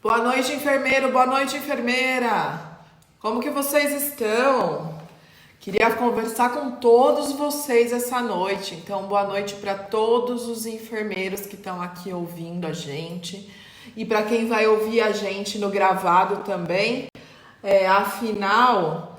Boa noite, enfermeiro. Boa noite, enfermeira. Como que vocês estão? Queria conversar com todos vocês essa noite. Então, boa noite para todos os enfermeiros que estão aqui ouvindo a gente. E para quem vai ouvir a gente no gravado também. Afinal,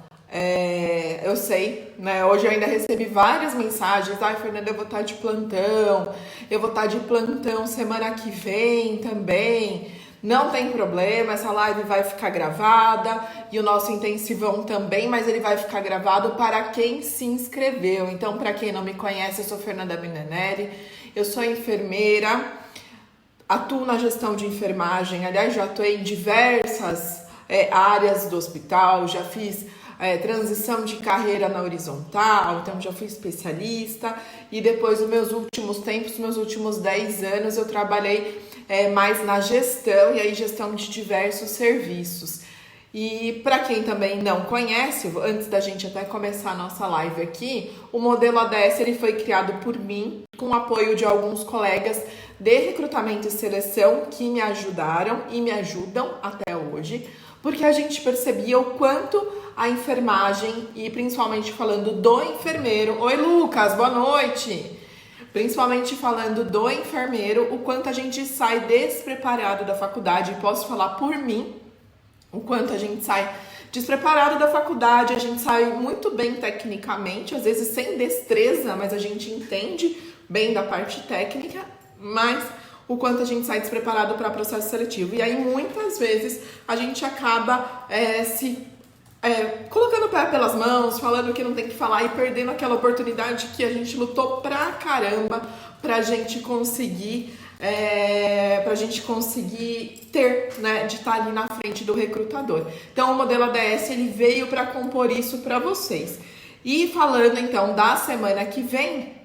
eu sei, né? Hoje eu ainda recebi várias mensagens. Ai, Fernanda, eu vou estar de plantão. Eu vou estar de plantão semana que vem também. Não tem problema, essa live vai ficar gravada e o nosso intensivão também, mas ele vai ficar gravado para quem se inscreveu. Então, para quem não me conhece, eu sou Fernanda Minaneri, eu sou enfermeira, atuo na gestão de enfermagem, aliás, já atuei em diversas áreas do hospital, já fiz transição de carreira na horizontal, então já fui especialista e depois dos meus últimos tempos, meus últimos 10 anos, eu trabalhei mais na gestão e aí gestão de diversos serviços. E para quem também não conhece, antes da gente até começar a nossa live aqui, o modelo ADS ele foi criado por mim, com o apoio de alguns colegas de recrutamento e seleção que me ajudaram e me ajudam até hoje, porque a gente percebia o quanto a enfermagem, e principalmente falando do enfermeiro... Oi, Lucas, boa noite! Principalmente falando do enfermeiro, o quanto a gente sai despreparado da faculdade, e posso falar por mim, o quanto a gente sai despreparado da faculdade, a gente sai muito bem tecnicamente, às vezes sem destreza, mas a gente entende bem da parte técnica, mas o quanto a gente sai despreparado para processo seletivo. E aí, muitas vezes, a gente acaba colocando o pé pelas mãos, falando que não tem que falar e perdendo aquela oportunidade que a gente lutou pra caramba pra gente conseguir ter, né, de estar ali na frente do recrutador. Então, o modelo ADS ele veio para compor isso para vocês. E falando então da semana que vem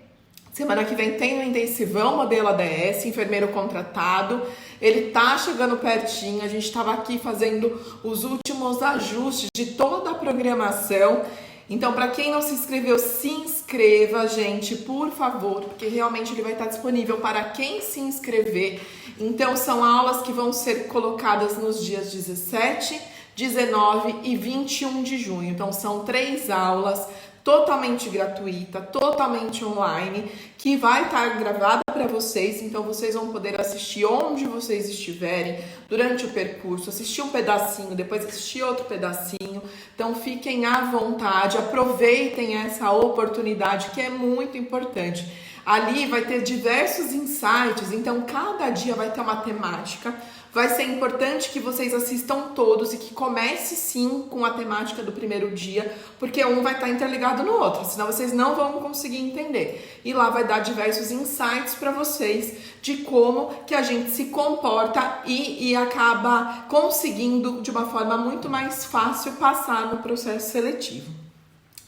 tem o intensivão modelo ADS, enfermeiro contratado. Ele tá chegando pertinho, a gente estava aqui fazendo os últimos ajustes de toda a programação. Então, para quem não se inscreveu, se inscreva, gente, por favor, porque realmente ele vai estar disponível para quem se inscrever. Então, são aulas que vão ser colocadas nos dias 17, 19 e 21 de junho. Então, são 3 aulas totalmente gratuita, totalmente online, que vai estar gravada para vocês, então vocês vão poder assistir onde vocês estiverem durante o percurso, assistir um pedacinho, depois assistir outro pedacinho, então fiquem à vontade, aproveitem essa oportunidade que é muito importante. Ali vai ter diversos insights, então cada dia vai ter uma temática. Vai ser importante que vocês assistam todos e que comece sim com a temática do primeiro dia, porque um vai estar interligado no outro, senão vocês não vão conseguir entender. E lá vai dar diversos insights para vocês de como que a gente se comporta e acaba conseguindo de uma forma muito mais fácil passar no processo seletivo.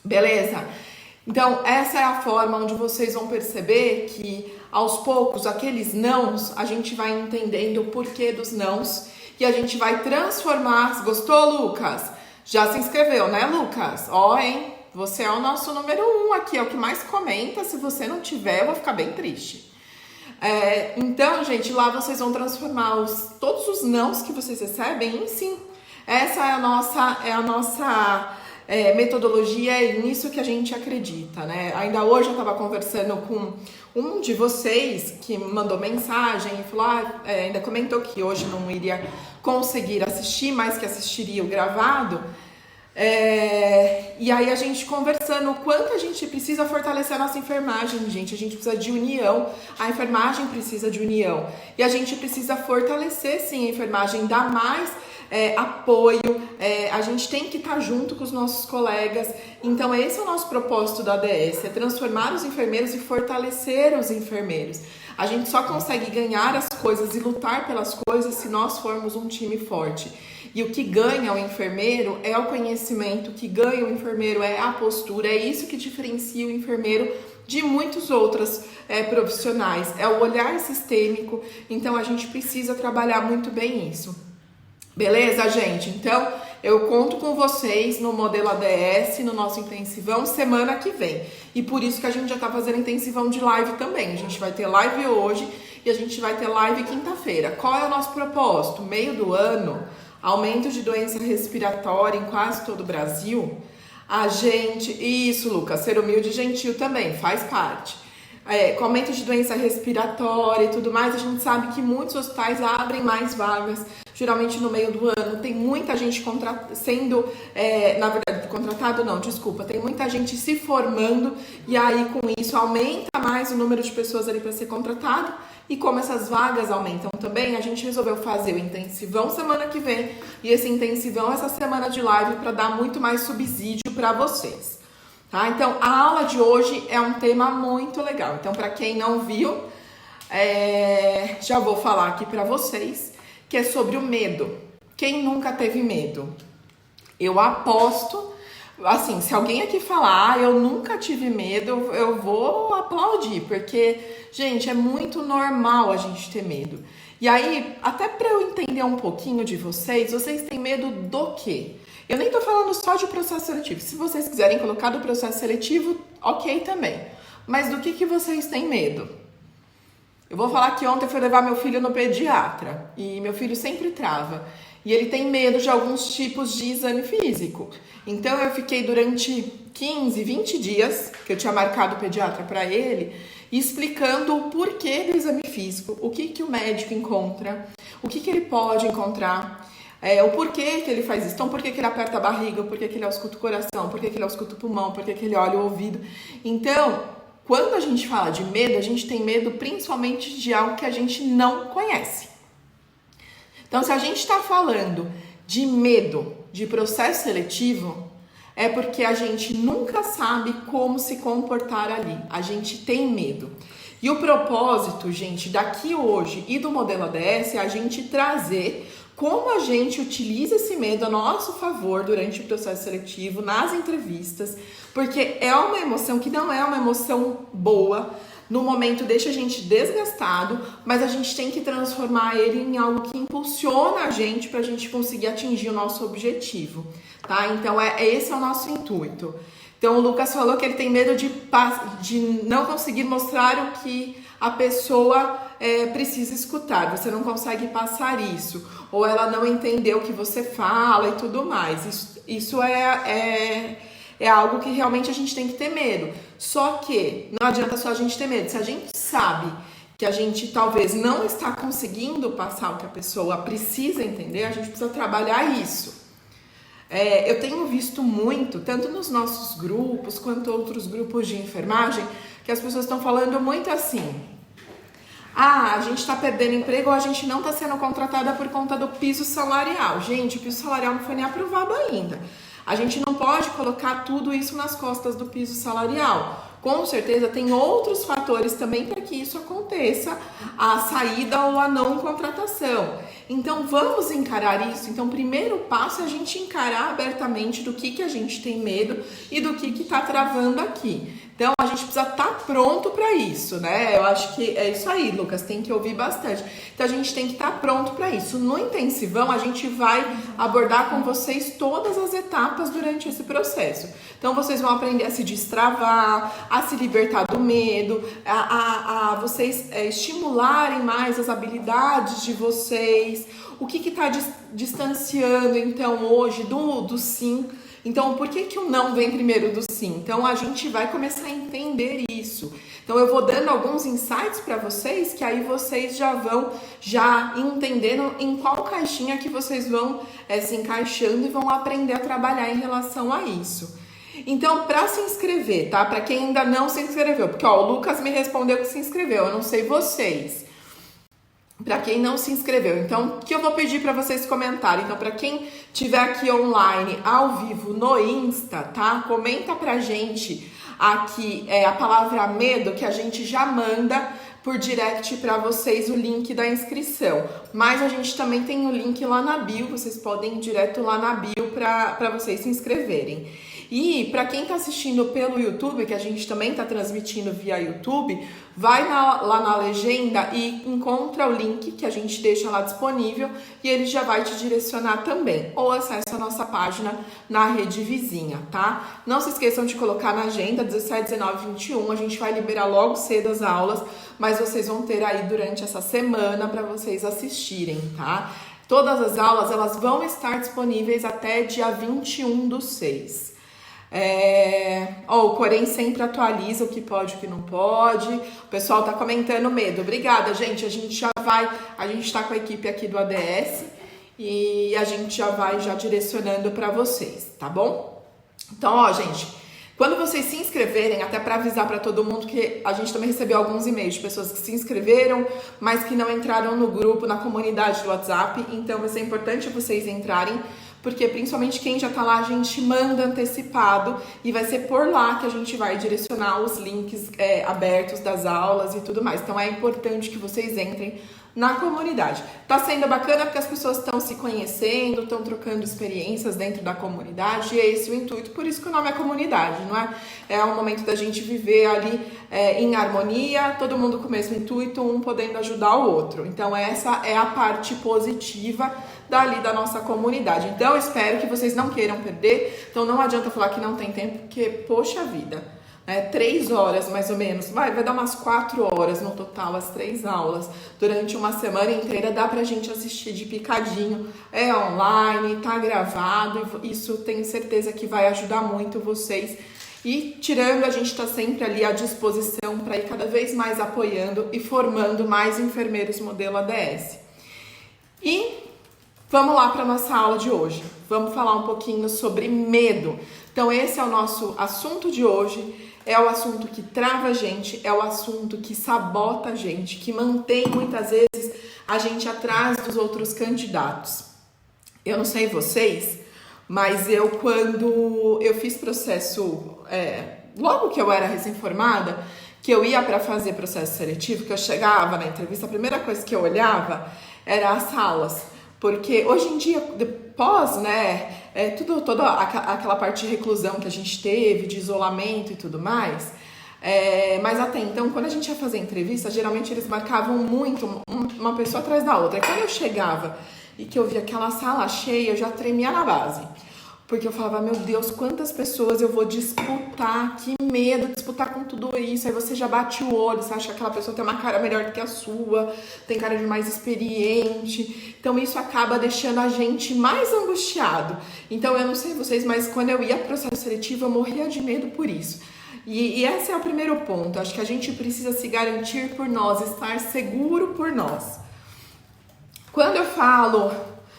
Beleza? Então, essa é a forma onde vocês vão perceber que, aos poucos, aqueles nãos, a gente vai entendendo o porquê dos nãos e a gente vai transformar... Gostou, Lucas? Já se inscreveu, né, Lucas? Ó, hein? Você é o nosso número 1 aqui, é o que mais comenta. Se você não tiver, eu vou ficar bem triste. Então, gente, lá vocês vão transformar todos os nãos que vocês recebem em sim. Essa é a nossa metodologia, é nisso que a gente acredita, né? Ainda hoje eu estava conversando com um de vocês que me mandou mensagem e falou, ainda comentou que hoje não iria conseguir assistir, mas que assistiria o gravado. E aí a gente conversando o quanto a gente precisa fortalecer a nossa enfermagem, gente. A gente precisa de união, a enfermagem precisa de união. E a gente precisa fortalecer sim a enfermagem, dar mais apoio, a gente tem que estar junto com os nossos colegas. Então esse é o nosso propósito da ADS, é transformar os enfermeiros e fortalecer os enfermeiros. A gente só consegue ganhar as coisas e lutar pelas coisas se nós formos um time forte. E o que ganha o enfermeiro é o conhecimento, o que ganha o enfermeiro é a postura, é isso que diferencia o enfermeiro de muitos outros profissionais, é o olhar sistêmico. Então a gente precisa trabalhar muito bem isso. Beleza, gente? Então, eu conto com vocês no modelo ADS, no nosso intensivão, semana que vem. E por isso que a gente já tá fazendo intensivão de live também. A gente vai ter live hoje e a gente vai ter live quinta-feira. Qual é o nosso propósito? Meio do ano, aumento de doença respiratória em quase todo o Brasil. A gente... Isso, Lucas, ser humilde e gentil também, faz parte. Com aumento de doença respiratória e tudo mais, a gente sabe que muitos hospitais abrem mais vagas, geralmente no meio do ano. Tem muita gente sendo, na verdade, contratado não, desculpa, tem muita gente se formando e aí com isso aumenta mais o número de pessoas ali para ser contratado. E como essas vagas aumentam também, a gente resolveu fazer o intensivão semana que vem e esse intensivão essa semana de live para dar muito mais subsídio para vocês. Tá? Então, a aula de hoje é um tema muito legal. Então, para quem não viu, já vou falar aqui para vocês, que é sobre o medo. Quem nunca teve medo? Eu aposto, assim, se alguém aqui falar, eu nunca tive medo, eu vou aplaudir, porque, gente, é muito normal a gente ter medo. E aí, até para eu entender um pouquinho de vocês têm medo do quê? Eu nem tô falando só de processo seletivo. Se vocês quiserem colocar do processo seletivo, ok também. Mas do que vocês têm medo? Eu vou falar que ontem eu fui levar meu filho no pediatra. E meu filho sempre trava. E ele tem medo de alguns tipos de exame físico. Então eu fiquei durante 15, 20 dias, que eu tinha marcado o pediatra para ele, explicando o porquê do exame físico, o que o médico encontra, o que ele pode encontrar. O porquê que ele faz isso, então por que ele aperta a barriga, por que ele ausculta o coração, por que ele ausculta o pulmão, por que ele olha o ouvido. Então, quando a gente fala de medo, a gente tem medo principalmente de algo que a gente não conhece. Então, se a gente está falando de medo de processo seletivo, é porque a gente nunca sabe como se comportar ali, a gente tem medo. E o propósito, gente, daqui hoje e do modelo ADS é a gente trazer como a gente utiliza esse medo a nosso favor durante o processo seletivo, nas entrevistas, porque é uma emoção que não é uma emoção boa, no momento deixa a gente desgastado, mas a gente tem que transformar ele em algo que impulsiona a gente para a gente conseguir atingir o nosso objetivo, tá? Então, esse é o nosso intuito. Então, o Lucas falou que ele tem medo de não conseguir mostrar o que a pessoa precisa escutar. Você não consegue passar isso. Ou ela não entendeu o que você fala e tudo mais. Isso é algo que realmente a gente tem que ter medo. Só que não adianta só a gente ter medo. Se a gente sabe que a gente talvez não está conseguindo passar o que a pessoa precisa entender, a gente precisa trabalhar isso. Eu tenho visto muito, tanto nos nossos grupos quanto outros grupos de enfermagem, que as pessoas estão falando muito assim: a gente está perdendo emprego ou a gente não está sendo contratada por conta do piso salarial. Gente, o piso salarial não foi nem aprovado ainda. A gente não pode colocar tudo isso nas costas do piso salarial. Com certeza tem outros fatores também para que isso aconteça, a saída ou a não contratação. Então vamos encarar isso. Então o primeiro passo é a gente encarar abertamente do que a gente tem medo e do que está travando aqui. Então a gente precisa estar pronto para isso, né? Eu acho que é isso aí, Lucas, tem que ouvir bastante. Então a gente tem que estar pronto para isso. No intensivão a gente vai abordar com vocês todas as etapas durante esse processo. Então vocês vão aprender a se destravar, a se libertar do medo, a vocês estimularem mais as habilidades de vocês, o que está distanciando então hoje do sim. Então, por que o não vem primeiro do sim? Então, a gente vai começar a entender isso. Então, eu vou dando alguns insights para vocês, que aí vocês já vão entendendo em qual caixinha que vocês vão se encaixando e vão aprender a trabalhar em relação a isso. Então, para se inscrever, tá? Para quem ainda não se inscreveu, porque o Lucas me respondeu que se inscreveu, eu não sei vocês. Para quem não se inscreveu, então, o que eu vou pedir para vocês comentarem? Então, para quem estiver aqui online, ao vivo, no Insta, tá? Comenta pra gente aqui a palavra medo, que a gente já manda por direct para vocês o link da inscrição. Mas a gente também tem o link lá na bio, vocês podem ir direto lá na bio para vocês se inscreverem. E para quem está assistindo pelo YouTube, que a gente também está transmitindo via YouTube, vai lá na legenda e encontra o link que a gente deixa lá disponível e ele já vai te direcionar também. Ou acessa a nossa página na rede vizinha, tá? Não se esqueçam de colocar na agenda 17, 19, 21. A gente vai liberar logo cedo as aulas, mas vocês vão ter aí durante essa semana para vocês assistirem, tá? Todas as aulas elas vão estar disponíveis até dia 21/6. O Corém sempre atualiza o que pode e o que não pode. O pessoal tá comentando medo. Obrigada, gente. A gente tá com a equipe aqui do ADS e a gente já vai direcionando para vocês, tá bom? Então, gente, quando vocês se inscreverem, até para avisar para todo mundo que a gente também recebeu alguns e-mails de pessoas que se inscreveram, mas que não entraram no grupo, na comunidade do WhatsApp, então vai ser importante vocês entrarem, porque principalmente quem já tá lá, a gente manda antecipado e vai ser por lá que a gente vai direcionar os links abertos das aulas e tudo mais. Então é importante que vocês entrem na comunidade. Tá sendo bacana porque as pessoas estão se conhecendo, estão trocando experiências dentro da comunidade e é esse o intuito, por isso que o nome é comunidade, não é? É um momento da gente viver ali em harmonia, todo mundo com o mesmo intuito, um podendo ajudar o outro. Então essa é a parte positiva dali da nossa comunidade. Então eu espero que vocês não queiram perder, então não adianta falar que não tem tempo, porque poxa vida, 3 horas mais ou menos, vai dar umas 4 horas no total, as 3 aulas, durante uma semana inteira, dá pra gente assistir de picadinho, é online, tá gravado, e isso tenho certeza que vai ajudar muito vocês, e tirando, a gente tá sempre ali à disposição para ir cada vez mais apoiando e formando mais enfermeiros modelo ADS. E vamos lá para nossa aula de hoje, vamos falar um pouquinho sobre medo. Então esse é o nosso assunto de hoje. É o assunto que trava a gente, é o assunto que sabota a gente, que mantém muitas vezes a gente atrás dos outros candidatos. Eu não sei vocês, mas quando eu fiz processo, logo que eu era recém-formada, que eu ia para fazer processo seletivo, que eu chegava na entrevista, a primeira coisa que eu olhava era as salas. Porque hoje em dia, depois, toda aquela parte de reclusão que a gente teve, de isolamento e tudo mais, mas até então, quando a gente ia fazer entrevista, geralmente eles marcavam muito uma pessoa atrás da outra. E quando eu chegava e que eu via aquela sala cheia, eu já tremia na base. Porque eu falava, meu Deus, quantas pessoas eu vou disputar, que medo de disputar com tudo isso. Aí você já bate o olho, você acha que aquela pessoa tem uma cara melhor do que a sua, tem cara de mais experiente. Então isso acaba deixando a gente mais angustiado. Então eu não sei vocês, mas quando eu ia para o processo seletivo, eu morria de medo por isso. E esse é o primeiro ponto. Acho que a gente precisa se garantir por nós, estar seguro por nós. Quando eu falo...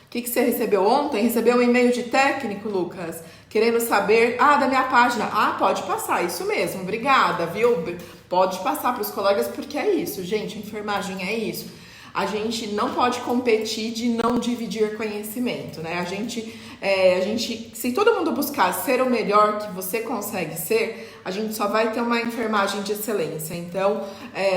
O que você recebeu ontem? Recebeu um e-mail de técnico, Lucas? Querendo saber, da minha página. Pode passar, isso mesmo, obrigada, viu? Pode passar para os colegas, porque é isso, gente, enfermagem é isso. A gente não pode competir de não dividir conhecimento, né? A gente, se todo mundo buscar ser o melhor que você consegue ser, a gente só vai ter uma enfermagem de excelência. Então,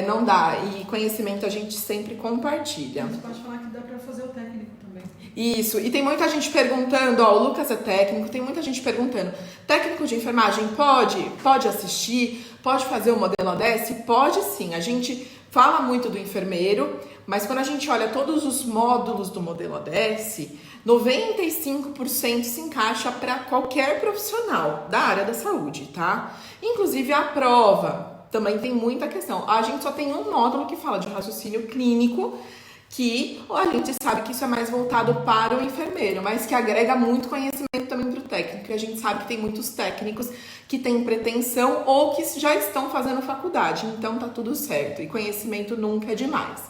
não dá. E conhecimento a gente sempre compartilha. A gente pode falar que dá para fazer o técnico também. Isso, e tem muita gente perguntando, o Lucas é técnico, tem muita gente perguntando, técnico de enfermagem pode assistir, pode fazer o modelo ADS? Pode sim, a gente fala muito do enfermeiro, mas quando a gente olha todos os módulos do modelo ADS, 95% se encaixa para qualquer profissional da área da saúde, tá? Inclusive a prova também tem muita questão. A gente só tem um módulo que fala de raciocínio clínico, que a gente sabe que isso é mais voltado para o enfermeiro, mas que agrega muito conhecimento também para o técnico. E a gente sabe que tem muitos técnicos que têm pretensão ou que já estão fazendo faculdade, então tá tudo certo. E conhecimento nunca é demais.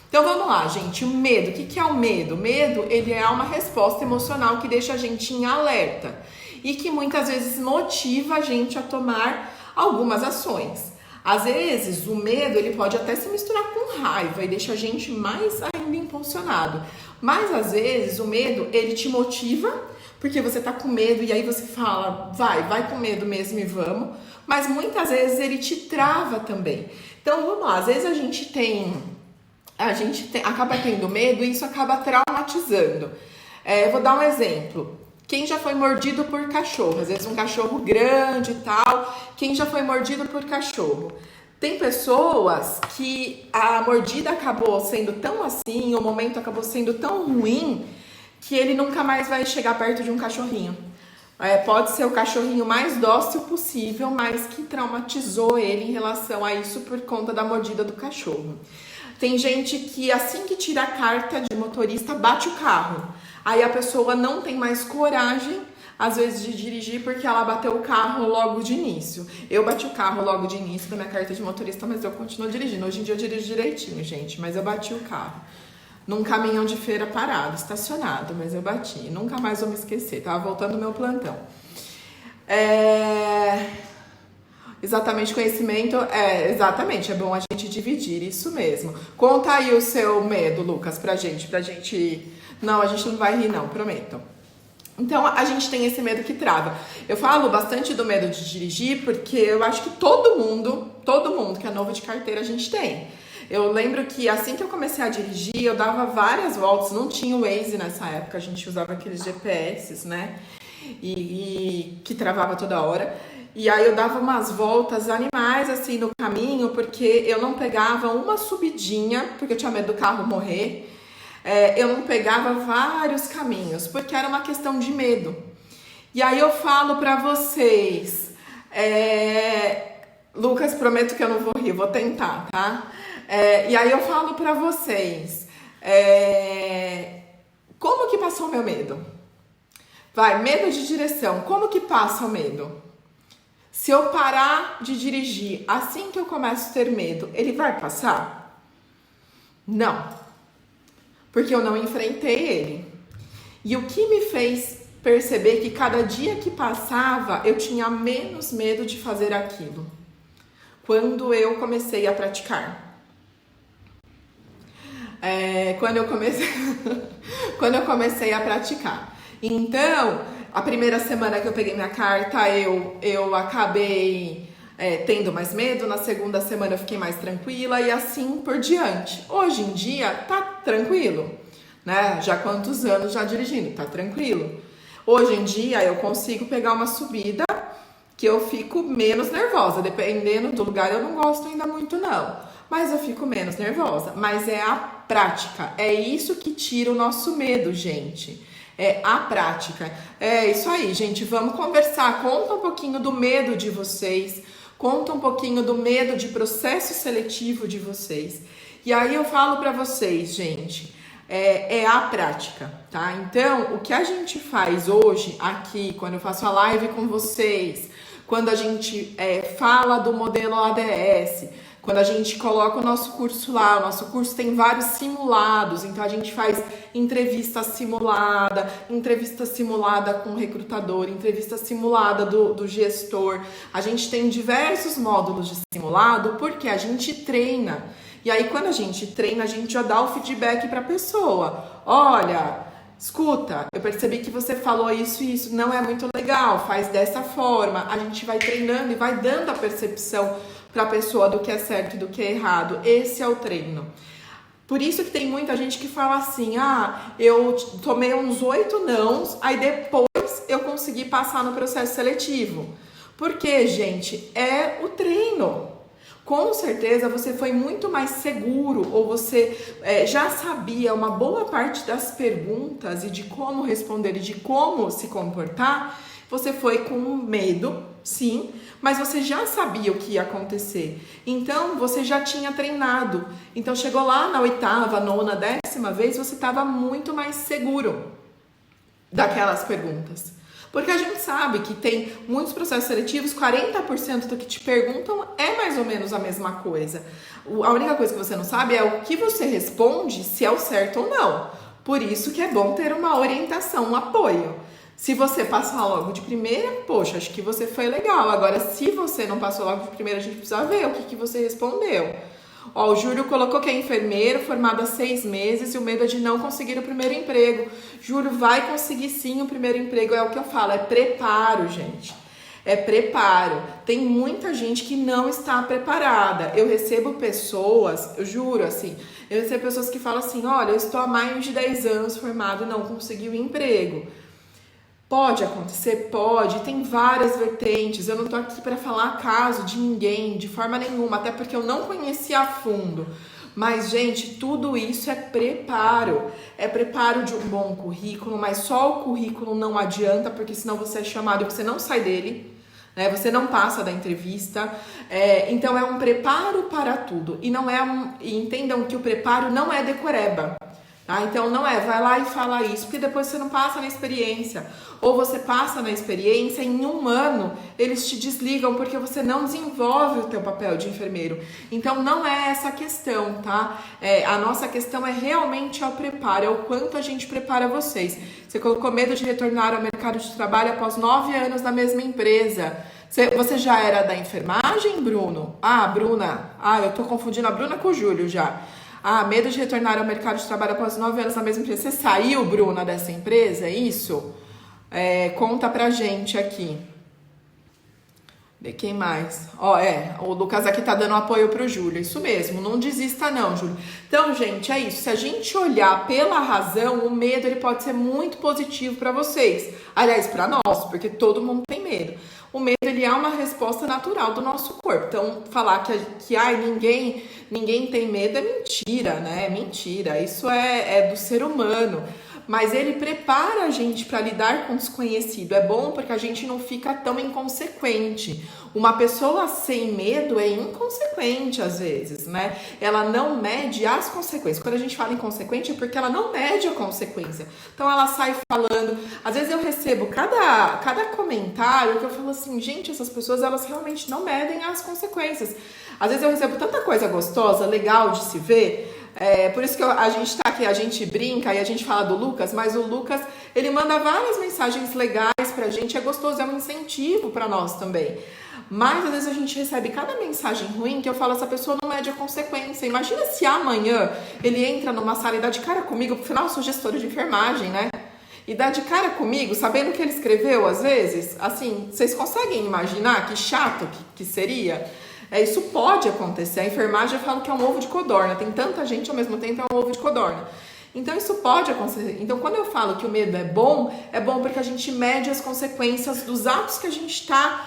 Então vamos lá, gente. O medo. O que é o medo? O medo, ele é uma resposta emocional que deixa a gente em alerta e que muitas vezes motiva a gente a tomar algumas ações. Às vezes, o medo, ele pode até se misturar com raiva e deixa a gente mais ainda impulsionado. Mas, às vezes, o medo, ele te motiva, porque você tá com medo e aí você fala, vai com medo mesmo e vamos. Mas, muitas vezes, ele te trava também. Então, vamos lá. Às vezes, a gente acaba tendo medo e isso acaba traumatizando. Vou dar um exemplo. Quem já foi mordido por cachorro? Às vezes um cachorro grande e tal. Quem já foi mordido por cachorro? Tem pessoas que a mordida acabou sendo tão assim, o momento acabou sendo tão ruim, que ele nunca mais vai chegar perto de um cachorrinho. Pode ser o cachorrinho mais dócil possível, mas que traumatizou ele em relação a isso por conta da mordida do cachorro. Tem gente que assim que tira a carta de motorista, bate o carro. Aí a pessoa não tem mais coragem, às vezes, de dirigir porque ela bateu o carro logo de início. Eu bati o carro logo de início da minha carta de motorista, mas eu continuo dirigindo. Hoje em dia eu dirijo direitinho, gente, mas eu bati o carro. Num caminhão de feira parado, estacionado, mas eu bati. Nunca mais vou me esquecer, tava voltando do meu plantão. Exatamente, conhecimento, exatamente, é bom a gente dividir, isso mesmo. Conta aí o seu medo, Lucas, pra gente. Não, a gente não vai rir não, prometo. Então, a gente tem esse medo que trava. Eu falo bastante do medo de dirigir, porque eu acho que todo mundo que é novo de carteira, a gente tem. Eu lembro que assim que eu comecei a dirigir, eu dava várias voltas, não tinha o Waze nessa época, a gente usava aqueles GPS, né? E que travava toda hora. E aí eu dava umas voltas animais assim no caminho, porque eu não pegava uma subidinha, porque eu tinha medo do carro morrer. Eu não pegava vários caminhos, porque era uma questão de medo. E aí eu falo pra vocês, Lucas, prometo que eu não vou rir, vou tentar, tá? E aí eu falo pra vocês, como que passou o meu medo? Medo de direção, como que passa o medo? Se eu parar de dirigir assim que eu começo a ter medo, ele vai passar? Não. Porque eu não enfrentei ele. E o que me fez perceber que cada dia que passava, eu tinha menos medo de fazer aquilo? Quando eu comecei a praticar. Quando eu comecei a praticar. Então, a primeira semana que eu peguei minha carta, eu acabei tendo mais medo. Na segunda semana eu fiquei mais tranquila e assim por diante. Hoje em dia tá tranquilo, né? Já há quantos anos já dirigindo, tá tranquilo. Hoje em dia eu consigo pegar uma subida que eu fico menos nervosa. Dependendo do lugar eu não gosto ainda muito não, mas eu fico menos nervosa. Mas é a prática, é isso que tira o nosso medo, gente. É a prática. É isso aí, gente. Vamos conversar. Conta um pouquinho do medo de vocês. Conta um pouquinho do medo de processo seletivo de vocês. E aí eu falo pra vocês, gente, é a prática, tá? Então, o que a gente faz hoje aqui, quando eu faço a live com vocês, quando a gente fala do modelo ADS, quando a gente coloca o nosso curso lá, o nosso curso tem vários simulados, então a gente faz entrevista simulada com o recrutador, entrevista simulada do gestor. A gente tem diversos módulos de simulado porque a gente treina. E aí quando a gente treina, a gente já dá o feedback para a pessoa. Olha, escuta, eu percebi que você falou isso e isso não é muito legal, faz dessa forma. A gente vai treinando e vai dando a percepção para a pessoa do que é certo e do que é errado. Esse é o treino. Por isso que tem muita gente que fala assim, eu tomei uns 8 nãos, aí depois eu consegui passar no processo seletivo. Porque, gente, é o treino. Com certeza você foi muito mais seguro ou você já sabia uma boa parte das perguntas e de como responder e de como se comportar. Você foi com medo, sim, mas você já sabia o que ia acontecer. Então, você já tinha treinado. Então, chegou lá na 8ª, 9ª, 10ª vez, você estava muito mais seguro daquelas perguntas. Porque a gente sabe que tem muitos processos seletivos, 40% do que te perguntam é mais ou menos a mesma coisa. A única coisa que você não sabe é o que você responde, se é o certo ou não. Por isso que é bom ter uma orientação, um apoio. Se você passar logo de primeira, poxa, acho que você foi legal. Agora, se você não passou logo de primeira, a gente precisa ver o que você respondeu. O Júlio colocou que é enfermeiro, formado há 6 meses e o medo é de não conseguir o primeiro emprego. Júlio, vai conseguir sim o primeiro emprego, é o que eu falo, é preparo, gente. É preparo. Tem muita gente que não está preparada. Eu recebo pessoas, eu juro assim, eu recebo pessoas que falam assim, olha, eu estou há mais de 10 anos formado e não consegui o emprego. Pode acontecer? Pode, tem várias vertentes. Eu não tô aqui para falar caso de ninguém, de forma nenhuma, até porque eu não conheci a fundo. Mas, gente, tudo isso é preparo de um bom currículo, mas só o currículo não adianta, porque senão você é chamado e você não sai dele, né? Você não passa da entrevista. Então é um preparo para tudo. E não é e entendam que o preparo não é decoreba. Tá? Então não vai lá e fala isso, porque depois você não passa na experiência. Ou você passa na experiência, em 1 ano eles te desligam porque você não desenvolve o teu papel de enfermeiro. Então não é essa a questão, tá? A nossa questão é realmente ao preparo, é o quanto a gente prepara vocês. Você colocou medo de retornar ao mercado de trabalho após 9 anos na mesma empresa. Você já era da enfermagem, Bruno? Bruna. Eu tô confundindo a Bruna com o Júlio já. Medo de retornar ao mercado de trabalho após 9 anos na mesma empresa. Você saiu, Bruna, dessa empresa? É isso? Conta pra gente aqui. De quem mais? O Lucas aqui tá dando apoio pro Júlio. Isso mesmo, não desista não, Júlio. Então, gente, é isso. Se a gente olhar pela razão, o medo ele pode ser muito positivo para vocês. Aliás, para nós, porque todo mundo tem medo. O medo ele é uma resposta natural do nosso corpo. Então, falar que ninguém tem medo é mentira, né? É mentira. Isso é do ser humano. Mas ele prepara a gente para lidar com o desconhecido. É bom porque a gente não fica tão inconsequente. Uma pessoa sem medo é inconsequente às vezes, né? Ela não mede as consequências. Quando a gente fala inconsequente é porque ela não mede a consequência. Então ela sai falando. Às vezes eu recebo cada comentário que eu falo assim, gente, essas pessoas elas realmente não medem as consequências. Às vezes eu recebo tanta coisa gostosa, legal de se ver. Por isso que a gente tá aqui, a gente brinca e a gente fala do Lucas, mas o Lucas, ele manda várias mensagens legais pra gente, é gostoso, é um incentivo pra nós também. Mas às vezes a gente recebe cada mensagem ruim que eu falo, essa pessoa não mede a consequência. Imagina se amanhã ele entra numa sala e dá de cara comigo, porque afinal eu sou gestora de enfermagem, né? E dá de cara comigo, sabendo o que ele escreveu às vezes, assim, vocês conseguem imaginar que chato que seria? Isso pode acontecer. A enfermagem eu falo que é um ovo de codorna. Tem tanta gente ao mesmo tempo, é um ovo de codorna. Então isso pode acontecer. Então quando eu falo que o medo é bom porque a gente mede as consequências dos atos que a gente está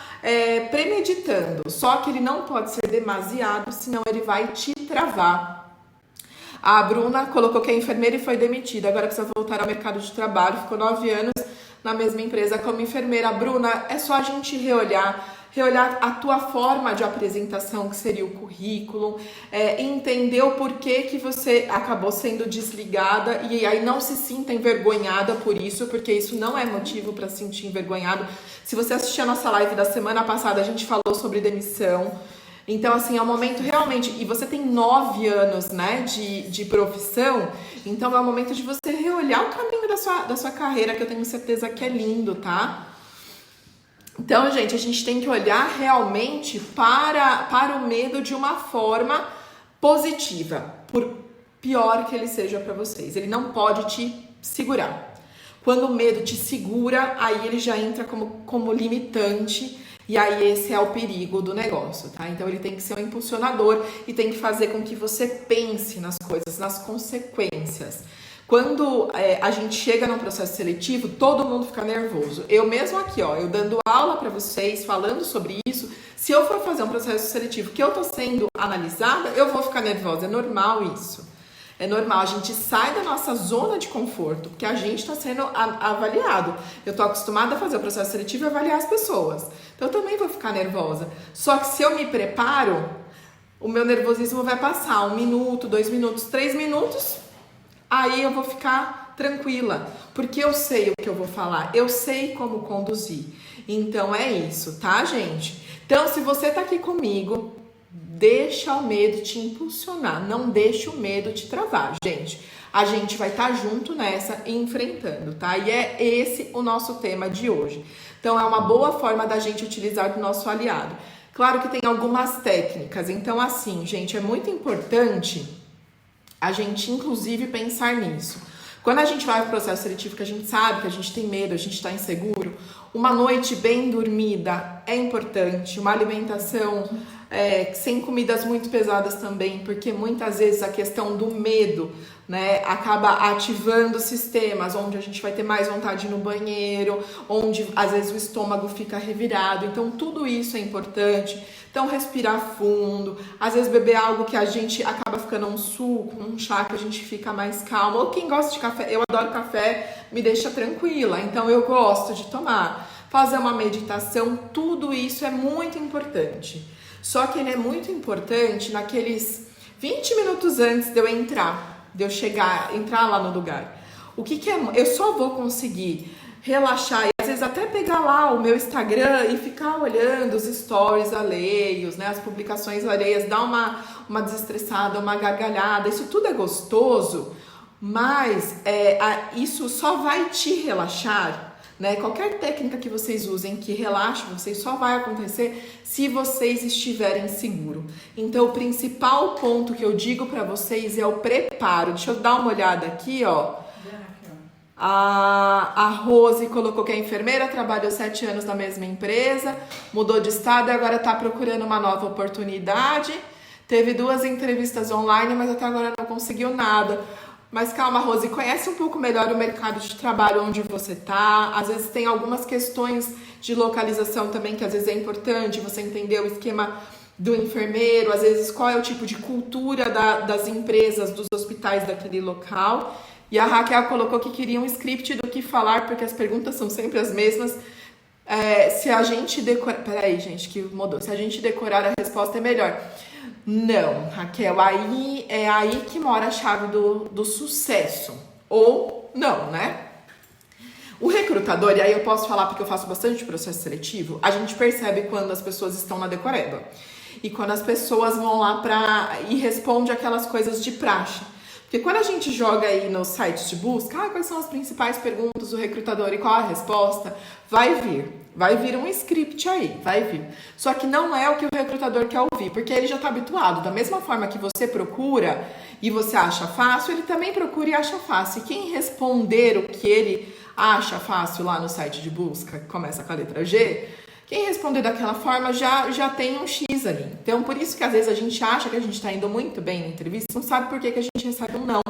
premeditando. Só que ele não pode ser demasiado, senão ele vai te travar. A Bruna colocou que é enfermeira e foi demitida. Agora precisa voltar ao mercado de trabalho. Ficou 9 anos na mesma empresa como enfermeira. Bruna, é só a gente reolhar a tua forma de apresentação, que seria o currículo, entender o porquê que você acabou sendo desligada e aí não se sinta envergonhada por isso, porque isso não é motivo para se sentir envergonhado. Se você assistir a nossa live da semana passada, a gente falou sobre demissão. Então, assim, é um momento realmente... E você tem 9 anos, né, de profissão, então é o momento de você reolhar o caminho da sua carreira, que eu tenho certeza que é lindo, tá? Então, gente, a gente tem que olhar realmente para o medo de uma forma positiva, por pior que ele seja para vocês. Ele não pode te segurar. Quando o medo te segura, aí ele já entra como limitante, e aí esse é o perigo do negócio, tá? Então ele tem que ser um impulsionador e tem que fazer com que você pense nas coisas, nas consequências. Quando a gente chega num processo seletivo, todo mundo fica nervoso. Eu mesmo aqui, eu dando aula para vocês, falando sobre isso, se eu for fazer um processo seletivo que eu tô sendo analisada, eu vou ficar nervosa. É normal isso. É normal, a gente sai da nossa zona de conforto, porque a gente está sendo avaliado. Eu tô acostumada a fazer o processo seletivo e avaliar as pessoas. Então eu também vou ficar nervosa. Só que se eu me preparo, o meu nervosismo vai passar 1 minuto, 2 minutos, 3 minutos... Aí eu vou ficar tranquila, porque eu sei o que eu vou falar, eu sei como conduzir. Então é isso, tá, gente? Então, se você tá aqui comigo, deixa o medo te impulsionar, não deixa o medo te travar, gente. A gente vai estar junto nessa e enfrentando, tá? E é esse o nosso tema de hoje. Então, é uma boa forma da gente utilizar do nosso aliado. Claro que tem algumas técnicas, então assim, gente, é muito importante... a gente, inclusive, pensar nisso. Quando a gente vai para o processo seletivo, que a gente sabe que a gente tem medo, a gente está inseguro, uma noite bem dormida é importante, uma alimentação sem comidas muito pesadas também, porque muitas vezes a questão do medo, né, acaba ativando sistemas onde a gente vai ter mais vontade de ir no banheiro, onde às vezes o estômago fica revirado. Então tudo isso é importante. Então respirar fundo, às vezes beber algo que a gente acaba ficando um suco, um chá que a gente fica mais calmo. Ou quem gosta de café, eu adoro café, me deixa tranquila, então eu gosto de tomar. Fazer uma meditação, tudo isso é muito importante. Só que ele é muito importante naqueles 20 minutos antes de eu entrar, de eu entrar lá no lugar. O que é? Eu só vou conseguir relaxar e às vezes até pegar lá o meu Instagram e ficar olhando os stories alheios, né, as publicações alheias, dar uma desestressada, uma gargalhada, isso tudo é gostoso, mas isso só vai te relaxar, né? Qualquer técnica que vocês usem que relaxe vocês só vai acontecer se vocês estiverem seguros. Então o principal ponto que eu digo para vocês é o preparo. Deixa eu dar uma olhada aqui, ó. A Rose colocou que é enfermeira, trabalhou 7 anos na mesma empresa, mudou de estado e agora está procurando uma nova oportunidade. Teve 2 entrevistas online, mas até agora não conseguiu nada. Mas calma, Rose, conhece um pouco melhor o mercado de trabalho onde você está. Às vezes tem algumas questões de localização também que às vezes é importante você entender o esquema do enfermeiro, às vezes qual é o tipo de cultura das empresas, dos hospitais daquele local. E a Raquel colocou que queria um script do que falar, porque as perguntas são sempre as mesmas. Se a gente decorar... Peraí, gente, que mudou. Se a gente decorar a resposta é melhor. Não, Raquel, aí é aí que mora a chave do sucesso. Ou não, né? O recrutador, e aí eu posso falar porque eu faço bastante processo seletivo, a gente percebe quando as pessoas estão na decoreba. E quando as pessoas vão lá e respondem aquelas coisas de praxe. Porque quando a gente joga aí nos sites de busca, quais são as principais perguntas do recrutador e qual a resposta, vai vir um script aí, vai vir. Só que não é o que o recrutador quer ouvir, porque ele já está habituado. Da mesma forma que você procura e você acha fácil, ele também procura e acha fácil. E quem responder o que ele acha fácil lá no site de busca, que começa com a letra G, quem responder daquela forma já tem um X ali. Então, por isso que às vezes a gente acha que a gente está indo muito bem na entrevista, não sabe por que a gente recebe um não.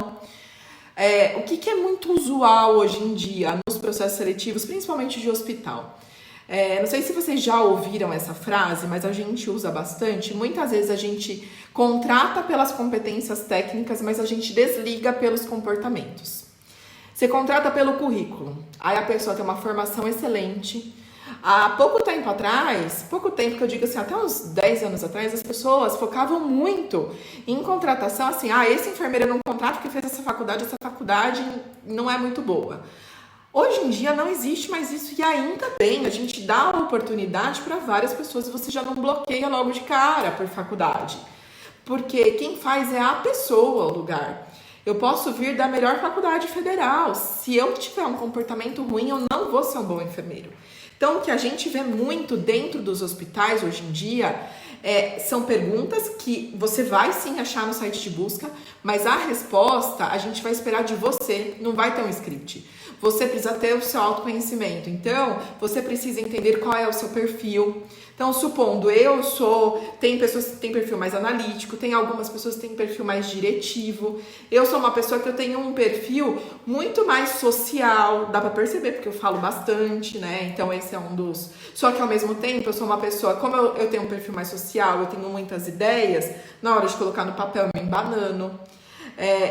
O que é muito usual hoje em dia nos processos seletivos, principalmente de hospital? Não sei se vocês já ouviram essa frase, mas a gente usa bastante. Muitas vezes a gente contrata pelas competências técnicas, mas a gente desliga pelos comportamentos. Você contrata pelo currículo, aí a pessoa tem uma formação excelente. Há pouco tempo que eu digo assim, até uns 10 anos atrás, as pessoas focavam muito em contratação, assim, esse enfermeiro eu não contrato porque fez essa faculdade não é muito boa. Hoje em dia não existe mais isso e ainda bem, a gente dá a oportunidade para várias pessoas e você já não bloqueia logo de cara por faculdade. Porque quem faz é a pessoa, o lugar. Eu posso vir da melhor faculdade federal. Se eu tiver um comportamento ruim, eu não vou ser um bom enfermeiro. Então, o que a gente vê muito dentro dos hospitais hoje em dia são perguntas que você vai sim achar no site de busca, mas a resposta a gente vai esperar de você, não vai ter um script. Você precisa ter o seu autoconhecimento, então você precisa entender qual é o seu perfil. Então, supondo, tem pessoas que têm perfil mais analítico, tem algumas pessoas que têm perfil mais diretivo. Eu sou uma pessoa que eu tenho um perfil muito mais social, dá pra perceber, porque eu falo bastante, né? Então, esse é um dos... Só que, ao mesmo tempo, eu sou uma pessoa, como eu tenho um perfil mais social, eu tenho muitas ideias, na hora de colocar no papel, eu me embanano.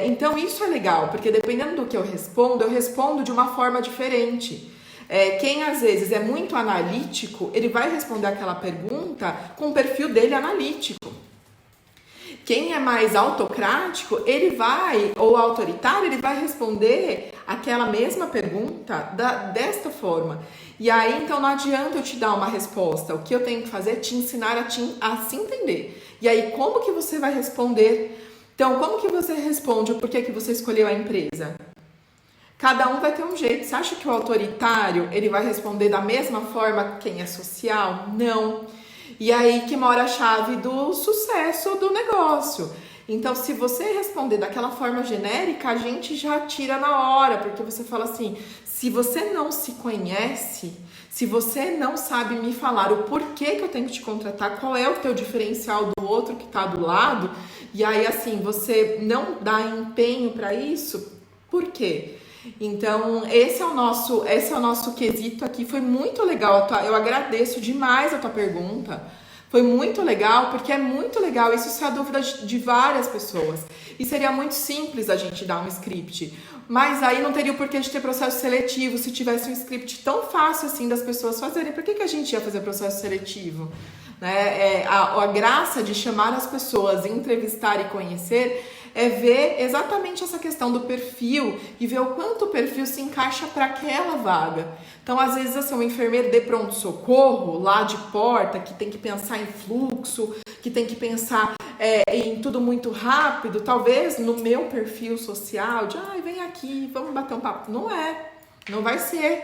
Então, isso é legal, porque dependendo do que eu respondo de uma forma diferente. Quem às vezes é muito analítico, ele vai responder aquela pergunta com o perfil dele analítico. Quem é mais autocrático, ou autoritário, ele vai responder aquela mesma pergunta desta forma. E aí, então, não adianta eu te dar uma resposta. O que eu tenho que fazer é te ensinar a se entender. E aí, como que você vai responder? Então, como que você responde o porquê que você escolheu a empresa? Cada um vai ter um jeito. Você acha que o autoritário, ele vai responder da mesma forma que quem é social? Não. E aí que mora a chave do sucesso do negócio. Então, se você responder daquela forma genérica, a gente já tira na hora, porque você fala assim, Se você não se conhece, se você não sabe me falar o porquê que eu tenho que te contratar, qual é o teu diferencial do outro que tá do lado, e aí assim, você não dá empenho para isso, por quê? Então, esse é o nosso quesito aqui. Foi muito legal, eu agradeço demais a tua pergunta. Foi muito legal, porque é muito legal, isso é a dúvida de várias pessoas. E seria muito simples a gente dar um script, mas aí não teria o porquê de ter processo seletivo. Se tivesse um script tão fácil assim das pessoas fazerem, por que a gente ia fazer processo seletivo? Né? A graça de chamar as pessoas, entrevistar e conhecer é ver exatamente essa questão do perfil e ver o quanto o perfil se encaixa para aquela vaga. Então, às vezes, assim, um enfermeiro de pronto-socorro, lá de porta, que tem que pensar em fluxo, que tem que pensar em tudo muito rápido, talvez no meu perfil social, de vem aqui, vamos bater um papo. Não vai ser.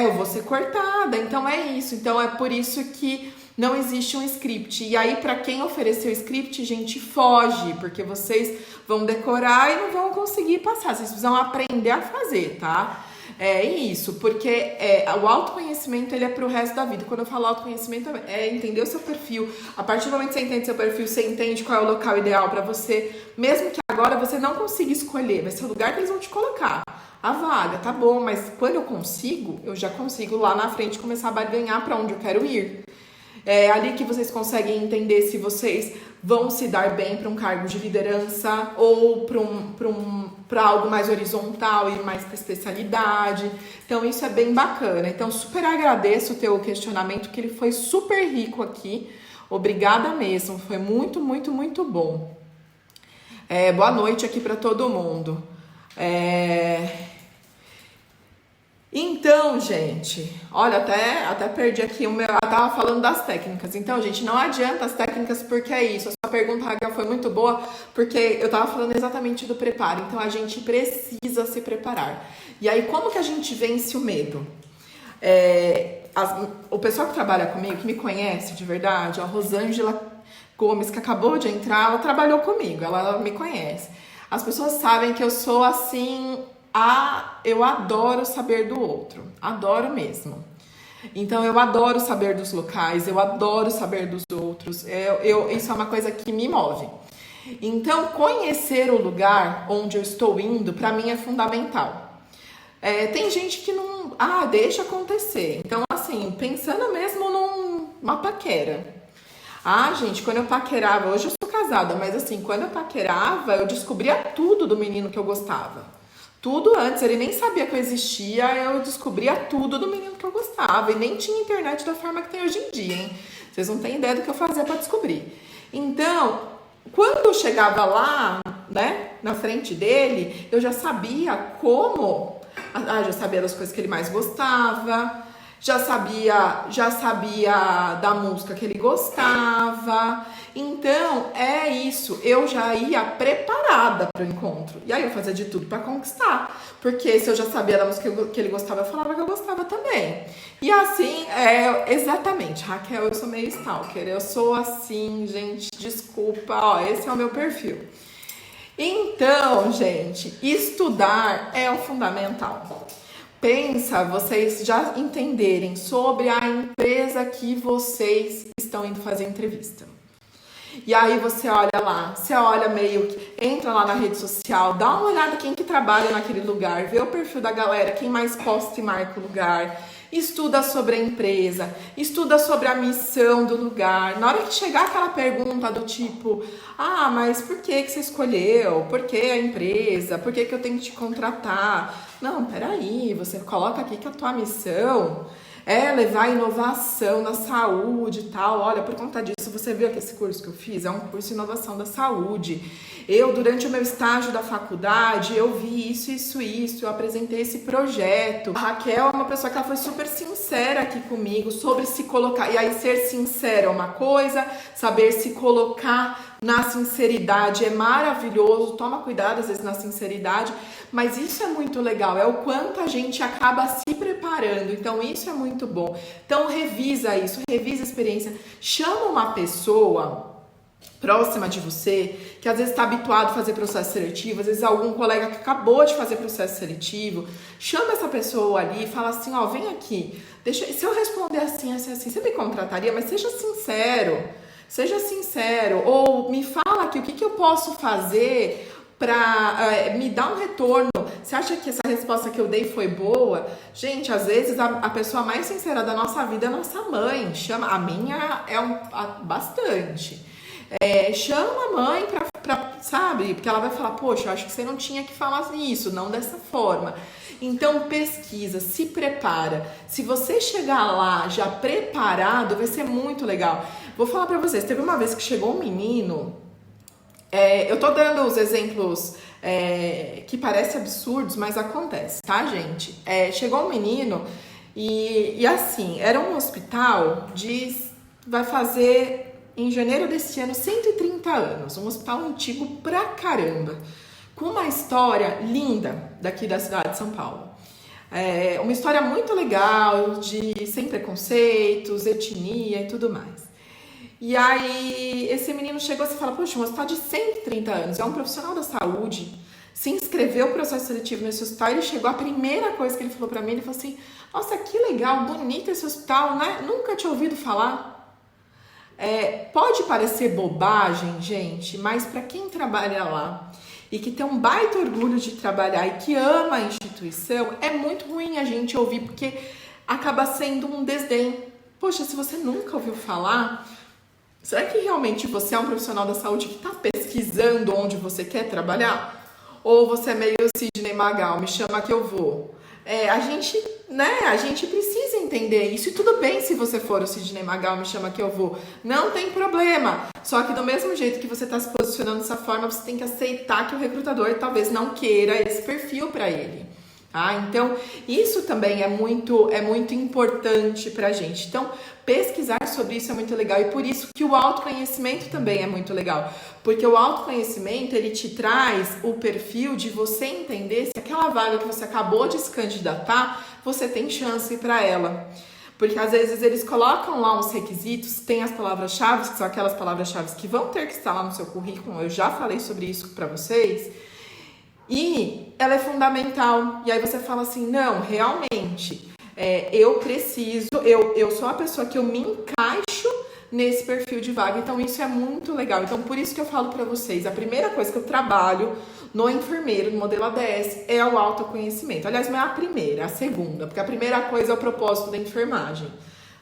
Eu vou ser cortada, então é isso. Então, é por isso que não existe um script. E aí, para quem ofereceu o script, gente, foge, porque vocês vão decorar e não vão conseguir passar. Vocês precisam aprender a fazer, tá? É isso, porque o autoconhecimento, ele é pro resto da vida. Quando eu falo autoconhecimento, é entender o seu perfil. A partir do momento que você entende seu perfil, você entende qual é o local ideal para você. Mesmo que agora você não consiga escolher, vai ser o lugar que eles vão te colocar. A vaga, tá bom, mas quando eu já consigo lá na frente começar a barganhar para onde eu quero ir. É ali que vocês conseguem entender se vocês vão se dar bem para um cargo de liderança ou para algo mais horizontal e mais para especialidade. Então, isso é bem bacana. Então, super agradeço o teu questionamento, que ele foi super rico aqui. Obrigada mesmo. Foi muito, muito, muito bom. Boa noite aqui para todo mundo. Então, gente, olha, até perdi aqui eu tava falando das técnicas. Então, gente, não adianta as técnicas, porque é isso. A sua pergunta, Raquel, foi muito boa, porque eu tava falando exatamente do preparo. Então, a gente precisa se preparar. E aí, como que a gente vence o medo? O pessoal que trabalha comigo, que me conhece de verdade, a Rosângela Gomes, que acabou de entrar, ela trabalhou comigo, ela me conhece. As pessoas sabem que eu sou assim... eu adoro saber do outro, adoro mesmo. Então, eu adoro saber dos locais, eu adoro saber dos outros, isso é uma coisa que me move. Então, conhecer o lugar onde eu estou indo, para mim, é fundamental. Tem gente que não... deixa acontecer. Então, assim, pensando mesmo numa paquera. Gente, quando eu paquerava, hoje eu sou casada, mas assim, quando eu paquerava, eu descobria tudo do menino que eu gostava. Tudo antes, ele nem sabia que eu existia, eu descobria tudo do menino que eu gostava. E nem tinha internet da forma que tem hoje em dia, hein? Vocês não têm ideia do que eu fazia pra descobrir. Então, quando eu chegava lá, né, na frente dele, eu já sabia como... já sabia das coisas que ele mais gostava, já sabia da música que ele gostava. Então, é isso. Eu já ia preparada para o encontro. E aí eu fazia de tudo para conquistar. Porque se eu já sabia da música que ele gostava, eu falava que eu gostava também. E assim, exatamente. Raquel, eu sou meio stalker. Eu sou assim, gente, desculpa. Esse é o meu perfil. Então, gente, estudar é o fundamental. Pensa, vocês já entenderem sobre a empresa que vocês estão indo fazer entrevista. E aí você olha meio que, entra lá na rede social, dá uma olhada quem que trabalha naquele lugar, vê o perfil da galera, quem mais posta e marca o lugar, estuda sobre a empresa, estuda sobre a missão do lugar. Na hora que chegar aquela pergunta do tipo, mas por que você escolheu? Por que a empresa? Por que eu tenho que te contratar? Não, peraí, você coloca aqui que a tua missão é levar inovação na saúde e tal. Olha, por conta disso, você viu que esse curso que eu fiz é um curso de inovação da saúde. Durante o meu estágio da faculdade, eu vi isso, eu apresentei esse projeto. A Raquel é uma pessoa que ela foi super sincera aqui comigo sobre se colocar. E aí, ser sincera é uma coisa, saber se colocar na sinceridade é maravilhoso. Toma cuidado, às vezes, na sinceridade. Mas isso é muito legal, é o quanto a gente acaba se preparando. Então, isso é muito bom. Então, revisa isso, revisa a experiência. Chama uma pessoa... próxima de você, que às vezes está habituado a fazer processo seletivo, às vezes algum colega que acabou de fazer processo seletivo, chama essa pessoa ali e fala assim, ó, vem aqui, se eu responder assim, você me contrataria, mas seja sincero, ou me fala aqui o que eu posso fazer para me dar um retorno. Você acha que essa resposta que eu dei foi boa? Gente, às vezes a pessoa mais sincera da nossa vida é a nossa mãe. A minha é bastante. Chama a mãe sabe? Porque ela vai falar, poxa, eu acho que você não tinha que falar isso, não dessa forma. Então pesquisa, se prepara. Se você chegar lá já preparado, vai ser muito legal. Vou falar pra vocês, teve uma vez que chegou um menino, eu tô dando os exemplos que parecem absurdos, mas acontece, tá, gente? Chegou um menino e assim, era um hospital vai fazer em janeiro desse ano 130 anos, um hospital antigo pra caramba, com uma história linda daqui da cidade de São Paulo. Uma história muito legal, sem preconceitos, etnia e tudo mais. E aí, esse menino chegou e fala, poxa, um hospital de 130 anos, é um profissional da saúde, se inscreveu no processo seletivo nesse hospital, ele chegou, a primeira coisa que ele falou pra mim, ele falou assim, nossa, que legal, bonito esse hospital, né? Nunca tinha ouvido falar. Pode parecer bobagem, gente, mas para quem trabalha lá e que tem um baita orgulho de trabalhar e que ama a instituição, é muito ruim a gente ouvir, porque acaba sendo um desdém. Poxa, se você nunca ouviu falar, será que realmente você é um profissional da saúde que está pesquisando onde você quer trabalhar? Ou você é meio Sidney Magal, me chama que eu vou? A gente precisa entender isso. E tudo bem se você for o Sidney Magal, me chama que eu vou. Não tem problema. Só que do mesmo jeito que você está se posicionando dessa forma, você tem que aceitar que o recrutador talvez não queira esse perfil para ele. Tá? Então, isso também é muito importante pra gente. Então, pesquisar sobre isso é muito legal. E por isso que o autoconhecimento também é muito legal. Porque o autoconhecimento, ele te traz o perfil de você entender se aquela vaga que você acabou de se candidatar, você tem chance para ela. Porque às vezes eles colocam lá uns requisitos, tem as palavras-chave, que são aquelas palavras-chave que vão ter que estar lá no seu currículo. Eu já falei sobre isso para vocês. E ela é fundamental. E aí você fala assim, não, realmente, eu sou a pessoa que eu me encaixo nesse perfil de vaga. Então isso é muito legal. Então por isso que eu falo pra vocês, a primeira coisa que eu trabalho no enfermeiro, no modelo ADS, é o autoconhecimento. Aliás, não é a primeira, é a segunda, porque a primeira coisa é o propósito da enfermagem.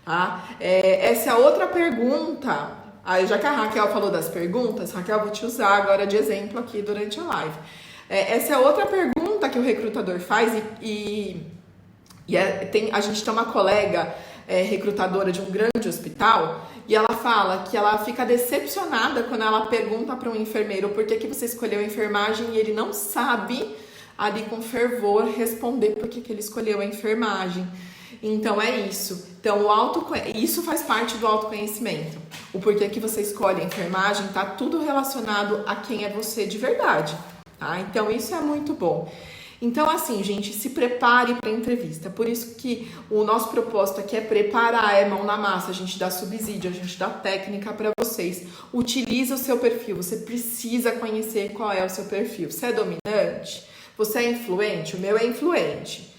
Tá? Essa é a outra pergunta. Aí já que a Raquel falou das perguntas, Raquel, eu vou te usar agora de exemplo aqui durante a live. Essa é outra pergunta que o recrutador faz a gente tem uma colega recrutadora de um grande hospital e ela fala que ela fica decepcionada quando ela pergunta para um enfermeiro por que você escolheu a enfermagem e ele não sabe ali com fervor responder por que ele escolheu a enfermagem. Então é isso. Então isso faz parte do autoconhecimento. O porquê que você escolhe a enfermagem está tudo relacionado a quem é você de verdade. Tá? Então isso é muito bom. Então assim, gente, se prepare para a entrevista. Por isso que o nosso propósito aqui é preparar, é mão na massa. A gente dá subsídio, a gente dá técnica para vocês. Utilize o seu perfil. Você precisa conhecer qual é o seu perfil. Você é dominante? Você é influente? O meu é influente.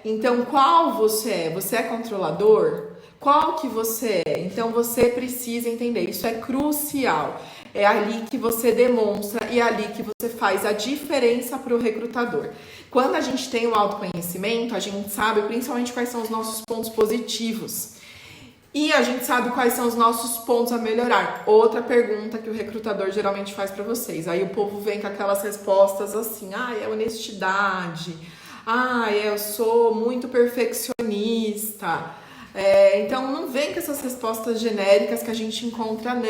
Então qual você é? Você é controlador? Qual que você é? Então você precisa entender. Isso é crucial. É ali que você demonstra e é ali que você faz a diferença para o recrutador. Quando a gente tem o autoconhecimento, a gente sabe principalmente quais são os nossos pontos positivos. E a gente sabe quais são os nossos pontos a melhorar. Outra pergunta que o recrutador geralmente faz para vocês. Aí o povo vem com aquelas respostas assim, é honestidade, eu sou muito perfeccionista. Então não vem com essas respostas genéricas que a gente encontra,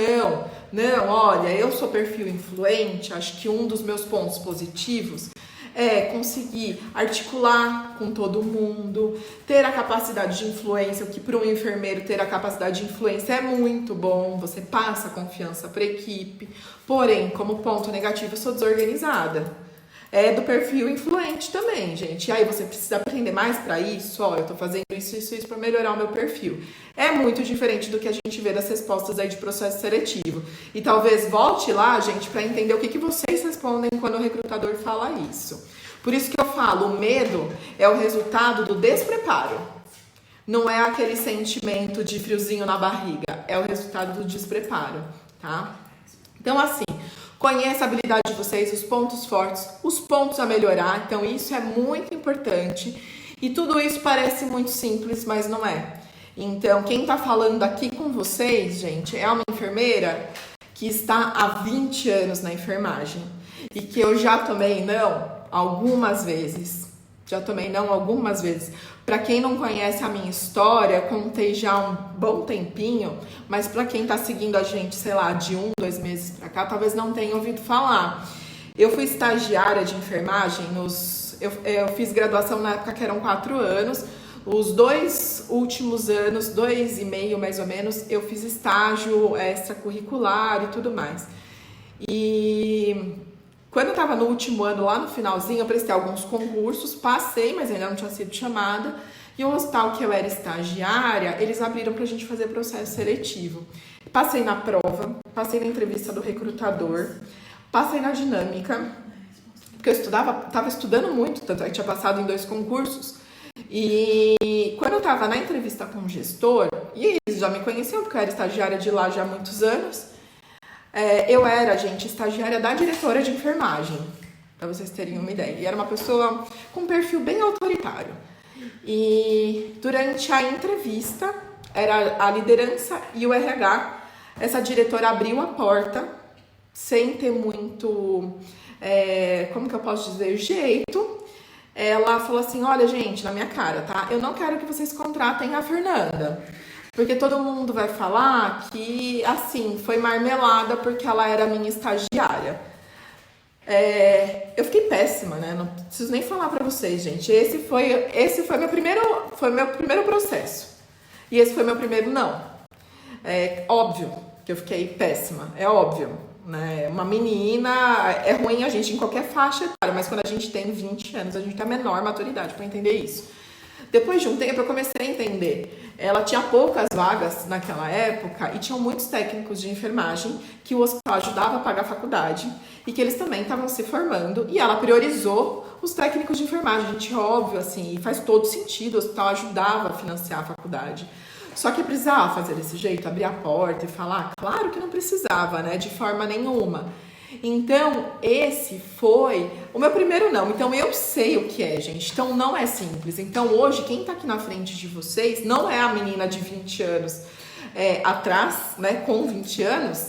não, olha, eu sou perfil influente, acho que um dos meus pontos positivos é conseguir articular com todo mundo, ter a capacidade de influência, o que para um enfermeiro ter a capacidade de influência é muito bom, você passa confiança para a equipe, porém, como ponto negativo, eu sou desorganizada. é do perfil influente também, gente. E aí você precisa aprender mais para isso, ó, eu tô fazendo isso para melhorar o meu perfil. É muito diferente do que a gente vê das respostas aí de processo seletivo. E talvez volte lá, gente, para entender o que vocês respondem quando o recrutador fala isso. Por isso que eu falo, o medo é o resultado do despreparo. Não é aquele sentimento de friozinho na barriga, é o resultado do despreparo, tá? Então, assim, conheça a habilidade de vocês, os pontos fortes, os pontos a melhorar. Então, isso é muito importante. E tudo isso parece muito simples, mas não é. Então, quem tá falando aqui com vocês, gente, é uma enfermeira que está há 20 anos na enfermagem. E que eu já tomei não algumas vezes. Para quem não conhece a minha história, contei já há um bom tempinho, mas para quem tá seguindo a gente, sei lá, de 2 meses para cá, talvez não tenha ouvido falar. Eu fui estagiária de enfermagem eu fiz graduação na época que eram 4 anos. Os 2 últimos anos, 2,5 mais ou menos, eu fiz estágio extracurricular e tudo mais. E quando eu estava no último ano, lá no finalzinho, eu prestei alguns concursos, passei, mas ainda não tinha sido chamada. E o hospital que eu era estagiária, eles abriram pra gente fazer processo seletivo. Passei na prova, passei na entrevista do recrutador, passei na dinâmica, porque eu estava estudando muito, tanto é que tinha passado em 2 concursos. E quando eu estava na entrevista com o gestor, e eles já me conheciam, porque eu era estagiária de lá já há muitos anos, eu era, gente, estagiária da diretora de enfermagem, para vocês terem uma ideia. E era uma pessoa com um perfil bem autoritário. E durante a entrevista, era a liderança e o RH, essa diretora abriu a porta, sem ter muito, como que eu posso dizer, jeito. Ela falou assim, olha, gente, na minha cara, tá? Eu não quero que vocês contratem a Fernanda. Porque todo mundo vai falar que, assim, foi marmelada porque ela era minha estagiária. Eu fiquei péssima, né? Não preciso nem falar pra vocês, gente. Esse foi meu primeiro processo. E esse foi meu primeiro não. É óbvio que eu fiquei péssima. É óbvio, né? Uma menina, é ruim a gente em qualquer faixa etária, mas quando a gente tem 20 anos, a gente tem a menor maturidade pra entender isso. Depois de um tempo eu comecei a entender. Ela tinha poucas vagas naquela época e tinham muitos técnicos de enfermagem que o hospital ajudava a pagar a faculdade e que eles também estavam se formando, e ela priorizou os técnicos de enfermagem. Gente, óbvio, assim, e faz todo sentido, o hospital ajudava a financiar a faculdade. Só que precisava fazer desse jeito, abrir a porta e falar? Claro que não precisava, né, de forma nenhuma. Então, esse foi o meu primeiro não. Então, eu sei o que é, gente. Então, não é simples. Então, hoje, quem tá aqui na frente de vocês não é a menina de 20 anos atrás, né, com 20 anos,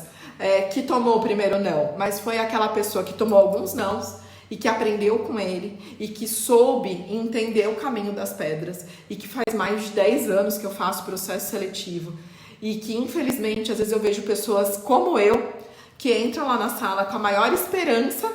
que tomou o primeiro não. Mas foi aquela pessoa que tomou alguns nãos e que aprendeu com ele e que soube entender o caminho das pedras e que faz mais de 10 anos que eu faço processo seletivo e que, infelizmente, às vezes eu vejo pessoas como eu que entram lá na sala com a maior esperança,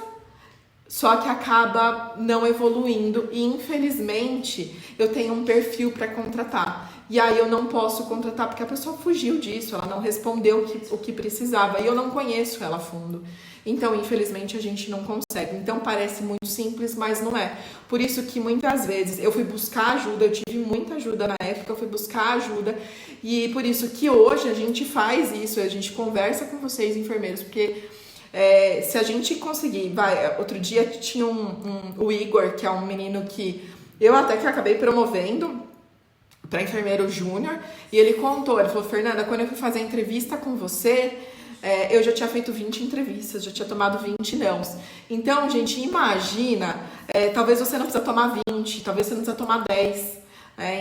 só que acaba não evoluindo. E, infelizmente, eu tenho um perfil para contratar. E aí eu não posso contratar porque a pessoa fugiu disso, ela não respondeu o que precisava. E eu não conheço ela a fundo. Então, infelizmente, a gente não consegue. Então, parece muito simples, mas não é. Por isso que, muitas vezes, eu fui buscar ajuda, eu tive muita ajuda na época, eu fui buscar ajuda. E por isso que hoje a gente faz isso, a gente conversa com vocês, enfermeiros, porque se a gente conseguir... outro dia tinha o Igor, que é um menino que eu até que acabei promovendo para enfermeiro júnior, e ele contou, ele falou, Fernanda, quando eu fui fazer a entrevista com você... eu já tinha feito 20 entrevistas, já tinha tomado 20 nãos. Então, gente, imagina, talvez você não precisa tomar 20, talvez você não precisa tomar 10.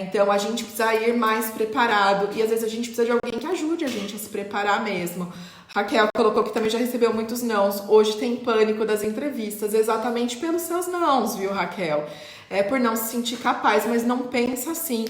Então, a gente precisa ir mais preparado. E às vezes a gente precisa de alguém que ajude a gente a se preparar mesmo. Raquel colocou que também já recebeu muitos nãos. Hoje tem pânico das entrevistas, exatamente pelos seus nãos, viu, Raquel? Por não se sentir capaz, mas não pensa assim.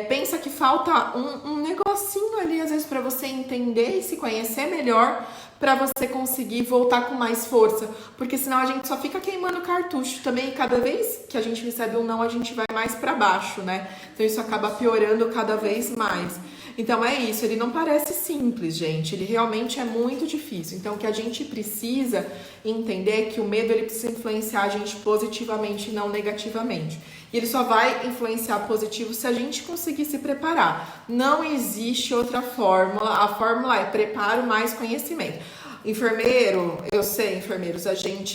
Pensa que falta um negocinho ali, às vezes, para você entender e se conhecer melhor, para você conseguir voltar com mais força, porque senão a gente só fica queimando cartucho também, e cada vez que a gente recebe um não, a gente vai mais para baixo, né? Então isso acaba piorando cada vez mais. Então é isso, ele não parece simples, gente, ele realmente é muito difícil. Então o que a gente precisa entender é que o medo ele precisa influenciar a gente positivamente e não negativamente. E ele só vai influenciar positivo se a gente conseguir se preparar. Não existe outra fórmula, a fórmula é preparo mais conhecimento. Enfermeiro, eu sei, enfermeiros,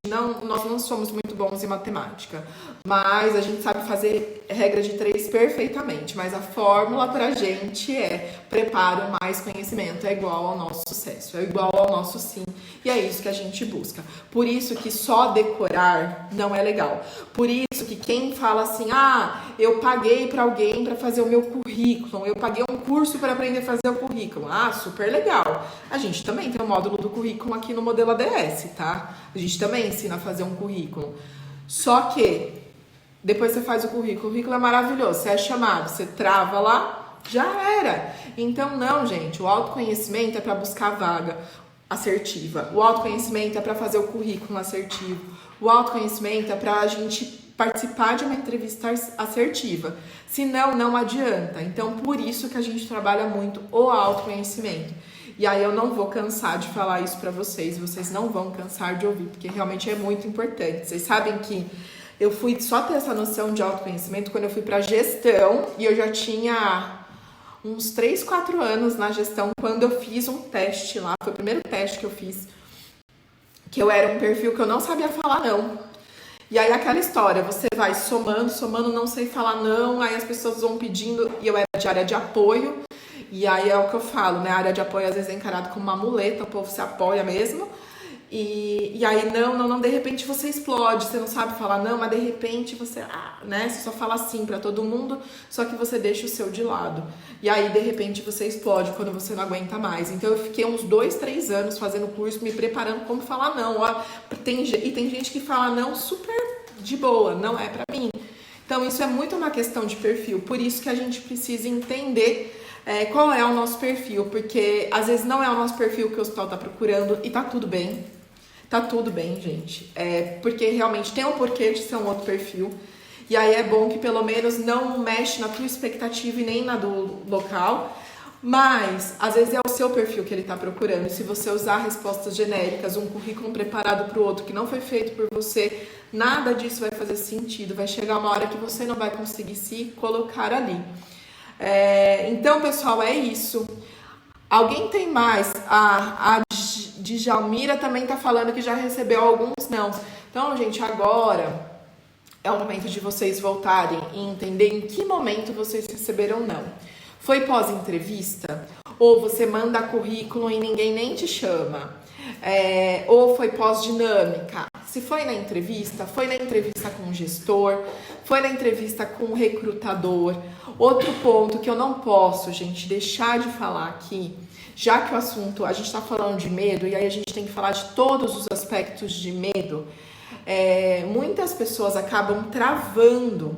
nós não somos muito bons em matemática, mas a gente sabe fazer regra de 3 perfeitamente, mas a fórmula pra gente é preparo mais conhecimento, é igual ao nosso sucesso, é igual ao nosso sim, e é isso que a gente busca. Por isso que só decorar não é legal. Por isso que quem fala assim, eu paguei pra alguém pra fazer o meu currículo, eu paguei um curso para aprender a fazer o currículo, super legal. A gente também tem um módulo do currículo aqui no modelo ADS, tá? A gente também ensina a fazer um currículo. Só que depois você faz o currículo é maravilhoso, você é chamado, você trava lá, já era. Então não, gente, o autoconhecimento é para buscar vaga assertiva. O autoconhecimento é para fazer o currículo assertivo. O autoconhecimento é para a gente participar de uma entrevista assertiva. Senão, não adianta. Então, por isso que a gente trabalha muito o autoconhecimento. E aí eu não vou cansar de falar isso pra vocês não vão cansar de ouvir, porque realmente é muito importante. Vocês sabem que eu fui só ter essa noção de autoconhecimento quando eu fui pra gestão, e eu já tinha uns 3, 4 anos na gestão, quando eu fiz um teste lá, foi o primeiro teste que eu fiz, que eu era um perfil que eu não sabia falar não. E aí aquela história, você vai somando, não sei falar não, aí as pessoas vão pedindo, e eu era de área de apoio, e aí é o que eu falo, né? A área de apoio às vezes é encarado como uma muleta, o povo se apoia mesmo. E aí, não, de repente você explode, você não sabe falar não, mas de repente você, né? Você só fala sim pra todo mundo, só que você deixa o seu de lado. E aí, de repente, você explode quando você não aguenta mais. Então, eu fiquei uns 2, 3 anos fazendo curso, me preparando como falar não. Tem gente que fala não super de boa, não é pra mim. Então, isso é muito uma questão de perfil. Por isso que a gente precisa entender qual é o nosso perfil, porque às vezes não é o nosso perfil que o hospital tá procurando e tá tudo bem. Tá tudo bem, gente. Porque realmente tem um porquê de ser um outro perfil. E aí é bom que pelo menos não mexe na tua expectativa e nem na do local. Mas, às vezes é o seu perfil que ele tá procurando. E se você usar respostas genéricas, um currículo preparado pro outro que não foi feito por você, nada disso vai fazer sentido. Vai chegar uma hora que você não vai conseguir se colocar ali. Então, pessoal, é isso. Alguém tem mais? A Djalmira também tá falando que já recebeu alguns não. Então, gente, agora é o momento de vocês voltarem e entender em que momento vocês receberam não. Foi pós-entrevista? Ou você manda currículo e ninguém nem te chama? Ou foi pós-dinâmica? Se foi na entrevista, foi na entrevista com o gestor, foi na entrevista com o recrutador. Outro ponto que eu não posso, gente, deixar de falar aqui, já que o assunto, a gente está falando de medo, e aí a gente tem que falar de todos os aspectos de medo, muitas pessoas acabam travando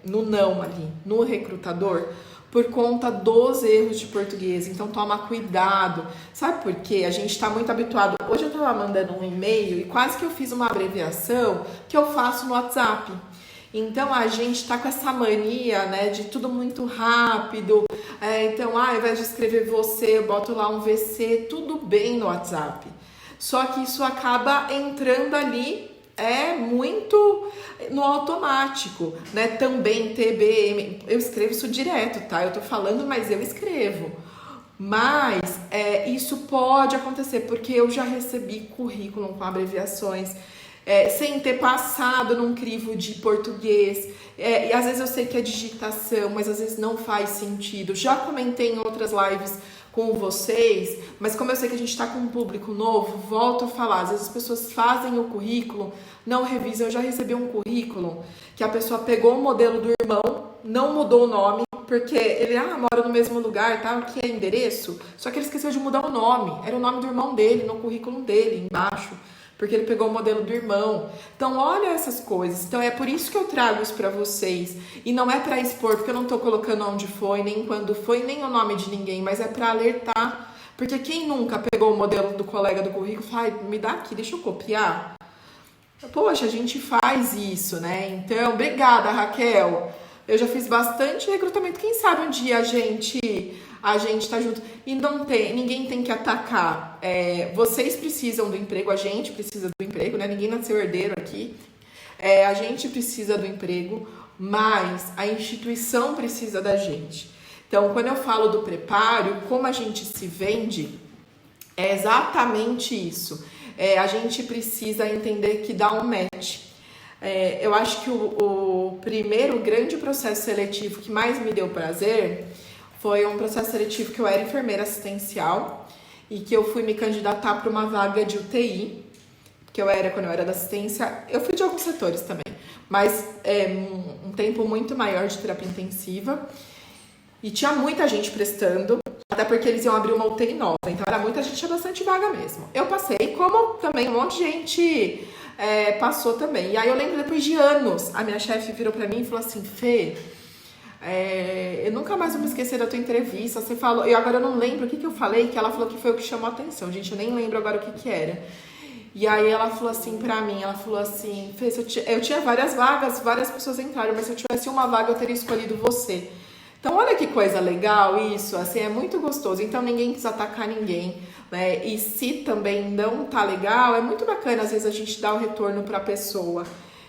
no não ali, no recrutador, por conta dos erros de português. Então toma cuidado. Sabe por quê? A gente está muito habituado. Hoje eu estava mandando um e-mail e quase que eu fiz uma abreviação que eu faço no WhatsApp. Então a gente tá com essa mania, né, de tudo muito rápido. Então, ao invés de escrever você, eu boto lá um VC, tudo bem no WhatsApp. Só que isso acaba entrando ali muito no automático, né? Também TBM, eu escrevo isso direto, tá? Eu tô falando, mas eu escrevo. Mas isso pode acontecer, porque eu já recebi currículo com abreviações, sem ter passado num crivo de português. E às vezes eu sei que é digitação, mas às vezes não faz sentido. Já comentei em outras lives com vocês, mas como eu sei que a gente está com um público novo, volto a falar, às vezes as pessoas fazem o currículo, não revisam. Eu já recebi um currículo que a pessoa pegou o modelo do irmão, não mudou o nome, porque ele mora no mesmo lugar, tá? Que é endereço, só que ele esqueceu de mudar o nome, era o nome do irmão dele, no currículo dele, embaixo, porque ele pegou o modelo do irmão. Então, olha essas coisas. Então, é por isso que eu trago isso pra vocês. E não é pra expor, porque eu não tô colocando onde foi, nem quando foi, nem o nome de ninguém, mas é pra alertar. Porque quem nunca pegou o modelo do colega do currículo e fala, me dá aqui, deixa eu copiar. Poxa, a gente faz isso, né? Então, obrigada, Raquel. Eu já fiz bastante recrutamento. Quem sabe um dia a gente a gente tá junto. E ninguém tem que atacar. Vocês precisam do emprego, a gente precisa do emprego, né? Ninguém nasceu herdeiro aqui. A gente precisa do emprego, mas a instituição precisa da gente. Então, quando eu falo do preparo, como a gente se vende, é exatamente isso. A gente precisa entender que dá um match. Eu acho que o primeiro grande processo seletivo que mais me deu prazer foi um processo seletivo que eu era enfermeira assistencial e que eu fui me candidatar para uma vaga de UTI, que quando eu era da assistência, eu fui de alguns setores também, mas um tempo muito maior de terapia intensiva, e tinha muita gente prestando, até porque eles iam abrir uma UTI nova, então era muita gente, tinha bastante vaga mesmo. Eu passei, como também um monte de gente passou também. E aí eu lembro, depois de anos, a minha chefe virou pra mim e falou assim: Fê, eu nunca mais vou me esquecer da tua entrevista, você falou, e agora eu não lembro o que eu falei, que ela falou que foi o que chamou a atenção, gente, eu nem lembro agora o que era. E aí ela falou assim pra mim, Fê, eu tinha várias vagas, várias pessoas entraram, mas se eu tivesse uma vaga eu teria escolhido você. Então olha que coisa legal isso, assim, é muito gostoso. Então ninguém quis atacar ninguém, né? E se também não tá legal, é muito bacana às vezes a gente dar o retorno pra pessoa.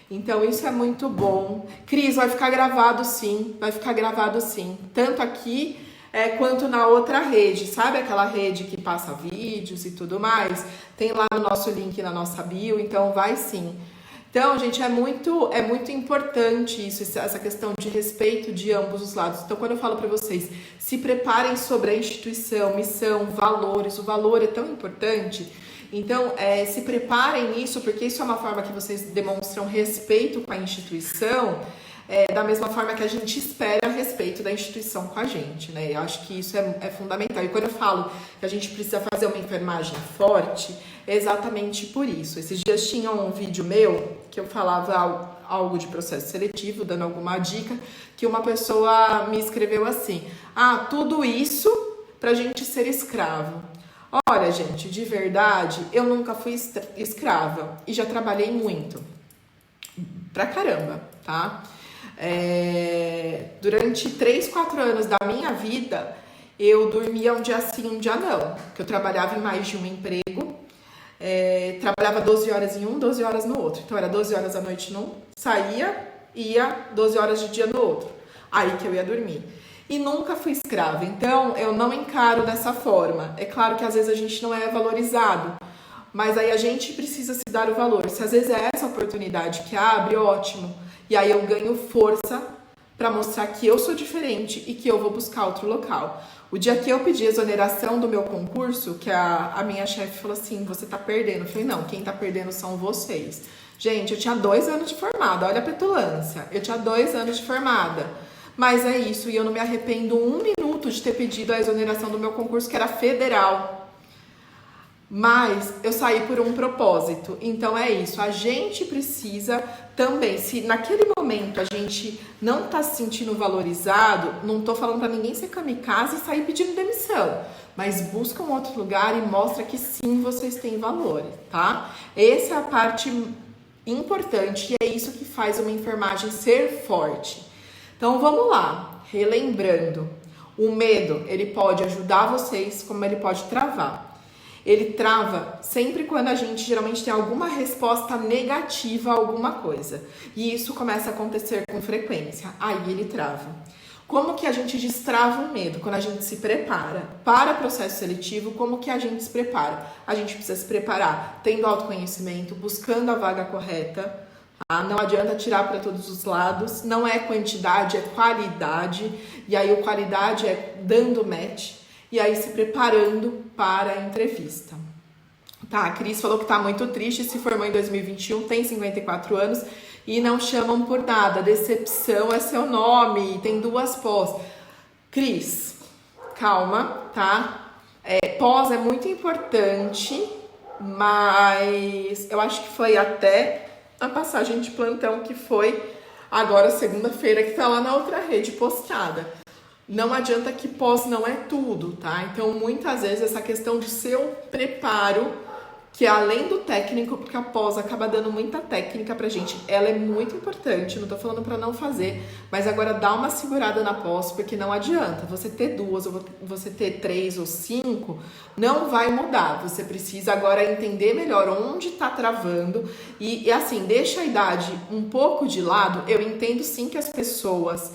Então isso é muito bom. Cris, vai ficar gravado sim, tanto aqui quanto na outra rede, sabe aquela rede que passa vídeos e tudo mais? Tem lá no nosso link, na nossa bio, então vai sim. Então, gente, é muito importante isso, essa questão de respeito de ambos os lados. Então, quando eu falo para vocês, se preparem sobre a instituição, missão, valores, o valor é tão importante. Então, se preparem nisso, porque isso é uma forma que vocês demonstram respeito com a instituição, da mesma forma que a gente espera respeito da instituição com a gente, né? Eu acho que isso é fundamental. E quando eu falo que a gente precisa fazer uma enfermagem forte, é exatamente por isso. Esses dias tinha um vídeo meu que eu falava algo de processo seletivo, dando alguma dica, que uma pessoa me escreveu assim: tudo isso pra gente ser escravo. Olha, gente, de verdade, eu nunca fui escrava e já trabalhei muito. Pra caramba, tá? Durante 3, 4 anos da minha vida, eu dormia um dia sim, um dia não. Porque eu trabalhava em mais de um emprego. Trabalhava 12 horas em um, 12 horas no outro. Então era 12 horas à noite num, saía, ia 12 horas de dia no outro. Aí que eu ia dormir. E nunca fui escrava. Então eu não encaro dessa forma. É claro que às vezes a gente não é valorizado, mas aí a gente precisa se dar o valor. Se às vezes é essa oportunidade que abre, ótimo. E aí eu ganho força para mostrar que eu sou diferente e que eu vou buscar outro local. O dia que eu pedi exoneração do meu concurso, que a minha chefe falou assim: você tá perdendo. Eu falei: não, quem tá perdendo são vocês. Gente, eu tinha 2 anos de formada, olha a petulância. Eu tinha 2 anos de formada. Mas é isso, e eu não me arrependo 1 minuto de ter pedido a exoneração do meu concurso, que era federal. Mas eu saí por um propósito. Então é isso, a gente precisa também, se naquele momento a gente não tá se sentindo valorizado, não tô falando pra ninguém ser kamikaze e sair pedindo demissão, mas busca um outro lugar e mostra que sim, vocês têm valor, tá? Essa é a parte importante e é isso que faz uma enfermagem ser forte. Então vamos lá, relembrando, o medo, ele pode ajudar vocês, como ele pode travar. Ele trava sempre quando a gente geralmente tem alguma resposta negativa a alguma coisa. E isso começa a acontecer com frequência. Aí ele trava. Como que a gente destrava o medo? Quando a gente se prepara para processo seletivo, como que a gente se prepara? A gente precisa se preparar tendo autoconhecimento, buscando a vaga correta. Não adianta tirar para todos os lados. Não é quantidade, é qualidade. E aí o qualidade é dando match. E aí se preparando para a entrevista. Tá, a Cris falou que tá muito triste, se formou em 2021, tem 54 anos e não chamam por nada. Decepção é seu nome, tem 2 pós. Cris, calma, tá? Pós é muito importante, mas eu acho que foi até a passagem de plantão que foi agora segunda-feira, que tá lá na outra rede postada. Não adianta que pós não é tudo, tá? Então, muitas vezes, essa questão do seu preparo que é além do técnico, porque a pós acaba dando muita técnica pra gente. Ela é muito importante, não tô falando pra não fazer, mas agora dá uma segurada na pós, porque não adianta você ter 2 ou você ter 3 ou 5, não vai mudar. Você precisa agora entender melhor onde tá travando e assim, deixa a idade um pouco de lado. Eu entendo sim que as pessoas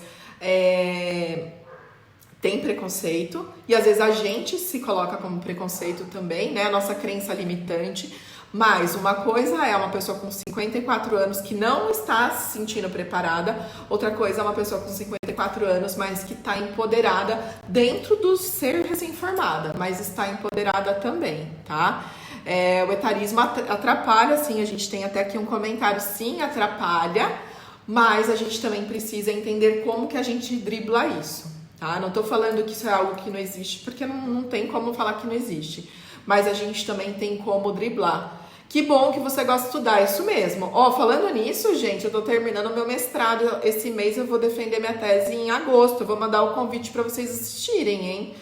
tem preconceito, e às vezes a gente se coloca como preconceito também, né? A nossa crença limitante. Mas uma coisa é uma pessoa com 54 anos que não está se sentindo preparada, outra coisa é uma pessoa com 54 anos, mas que está empoderada dentro do ser recém-formada, mas está empoderada também, tá? O etarismo atrapalha, sim, a gente tem até aqui um comentário, sim, atrapalha, mas a gente também precisa entender como que a gente dribla isso. Tá? Não tô falando que isso é algo que não existe, porque não tem como falar que não existe. Mas a gente também tem como driblar. Que bom que você gosta de estudar, isso mesmo. Falando nisso, gente, eu tô terminando meu mestrado. Esse mês eu vou defender minha tese em agosto. Eu vou mandar o convite para vocês assistirem, hein?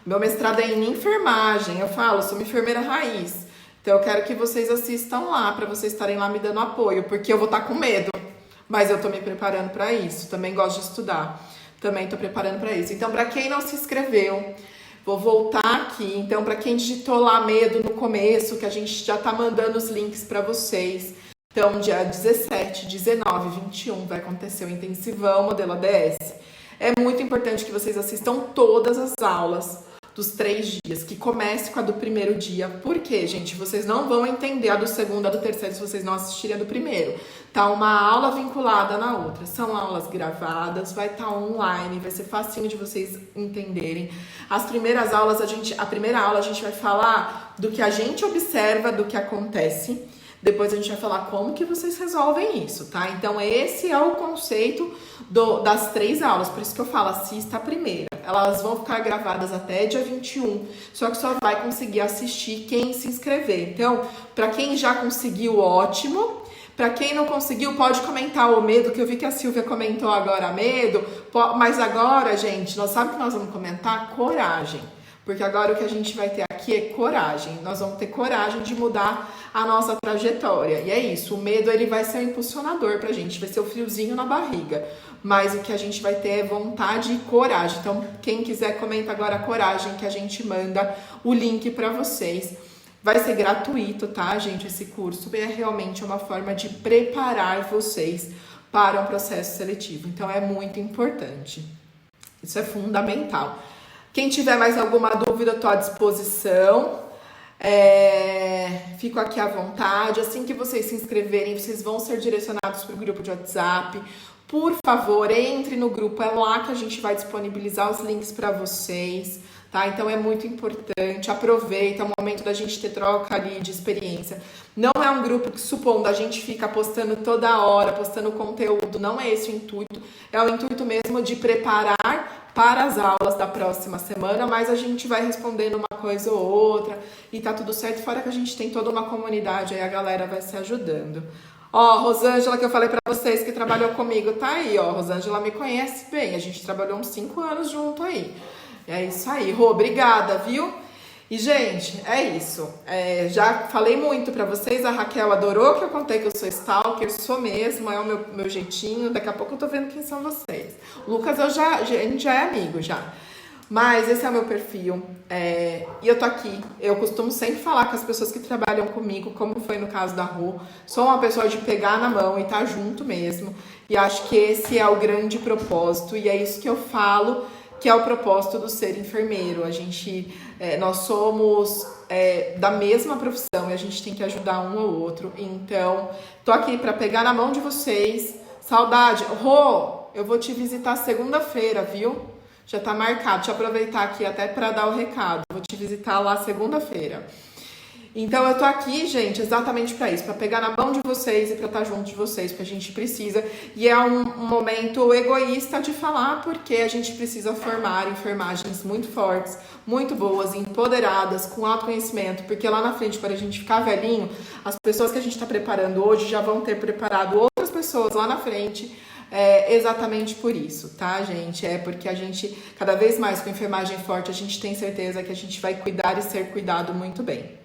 Meu mestrado é em enfermagem. Eu sou uma enfermeira raiz. Então eu quero que vocês assistam lá, para vocês estarem lá me dando apoio, porque eu vou estar com medo. Mas eu tô me preparando para isso. Também gosto de estudar. Também tô preparando para isso. Então, para quem não se inscreveu, vou voltar aqui. Então, para quem digitou lá medo no começo, que a gente já tá mandando os links para vocês. Então, dia 17, 19, 21 vai acontecer o intensivão modelo ADS. É muito importante que vocês assistam todas as aulas dos 3 dias, que comece com a do primeiro dia. Por quê, gente? Vocês não vão entender a do segundo, a do terceiro, se vocês não assistirem a do primeiro. Tá uma aula vinculada na outra. São aulas gravadas, vai estar online, vai ser facinho de vocês entenderem. As primeiras aulas, a primeira aula a gente vai falar do que a gente observa, do que acontece. Depois a gente vai falar como que vocês resolvem isso, tá? Então esse é o conceito das 3 aulas, por isso que eu falo, assista a primeira. Elas vão ficar gravadas até dia 21, só que só vai conseguir assistir quem se inscrever. Então, para quem já conseguiu, ótimo. Para quem não conseguiu, pode comentar o medo, que eu vi que a Silvia comentou agora medo. Mas agora, gente, sabe o que nós vamos comentar? Coragem. Porque agora o que a gente vai ter aqui é coragem. Nós vamos ter coragem de mudar a nossa trajetória. E é isso, o medo ele vai ser um impulsionador pra gente, vai ser o friozinho na barriga. Mas o que a gente vai ter é vontade e coragem. Então, quem quiser, comenta agora coragem, que a gente manda o link pra vocês. Vai ser gratuito, tá, gente, esse curso. É realmente uma forma de preparar vocês para um processo seletivo. Então, é muito importante. Isso é fundamental. Quem tiver mais alguma dúvida, estou à disposição. Fico aqui à vontade. Assim que vocês se inscreverem, vocês vão ser direcionados para o grupo de WhatsApp. Por favor, entre no grupo. É lá que a gente vai disponibilizar os links para vocês. Tá? Então é muito importante, aproveita o momento da gente ter troca ali de experiência. Não é um grupo que, supondo, a gente fica postando toda hora, postando conteúdo, não é esse o intuito. É o intuito mesmo de preparar para as aulas da próxima semana, mas a gente vai respondendo uma coisa ou outra e tá tudo certo, fora que a gente tem toda uma comunidade, aí a galera vai se ajudando. Rosângela, que eu falei pra vocês que trabalhou comigo, tá aí, Rosângela me conhece bem, a gente trabalhou uns 5 anos junto aí. É isso aí, Rô, obrigada, viu? E, gente, é isso. Já falei muito pra vocês, a Raquel adorou que eu contei que eu sou stalker, sou mesmo, é o meu jeitinho. Daqui a pouco eu tô vendo quem são vocês. O Lucas, a gente já é amigo, já. Mas esse é o meu perfil. E eu tô aqui. Eu costumo sempre falar com as pessoas que trabalham comigo, como foi no caso da Rô. Sou uma pessoa de pegar na mão e tá junto mesmo. E acho que esse é o grande propósito. E é isso que eu falo, que é o propósito do ser enfermeiro. Nós somos da mesma profissão e a gente tem que ajudar um ao outro. Então, tô aqui para pegar na mão de vocês. Saudade. Rô, eu vou te visitar segunda-feira, viu? Já tá marcado. Deixa eu aproveitar aqui até para dar o recado. Vou te visitar lá segunda-feira. Então, eu tô aqui, gente, exatamente para isso, para pegar na mão de vocês e para estar junto de vocês, porque a gente precisa. E é um momento egoísta de falar, porque a gente precisa formar enfermagens muito fortes, muito boas, empoderadas, com autoconhecimento, porque lá na frente, quando a gente ficar velhinho, as pessoas que a gente está preparando hoje já vão ter preparado outras pessoas lá na frente. Exatamente por isso, tá, gente? Porque a gente, cada vez mais com enfermagem forte, a gente tem certeza que a gente vai cuidar e ser cuidado muito bem.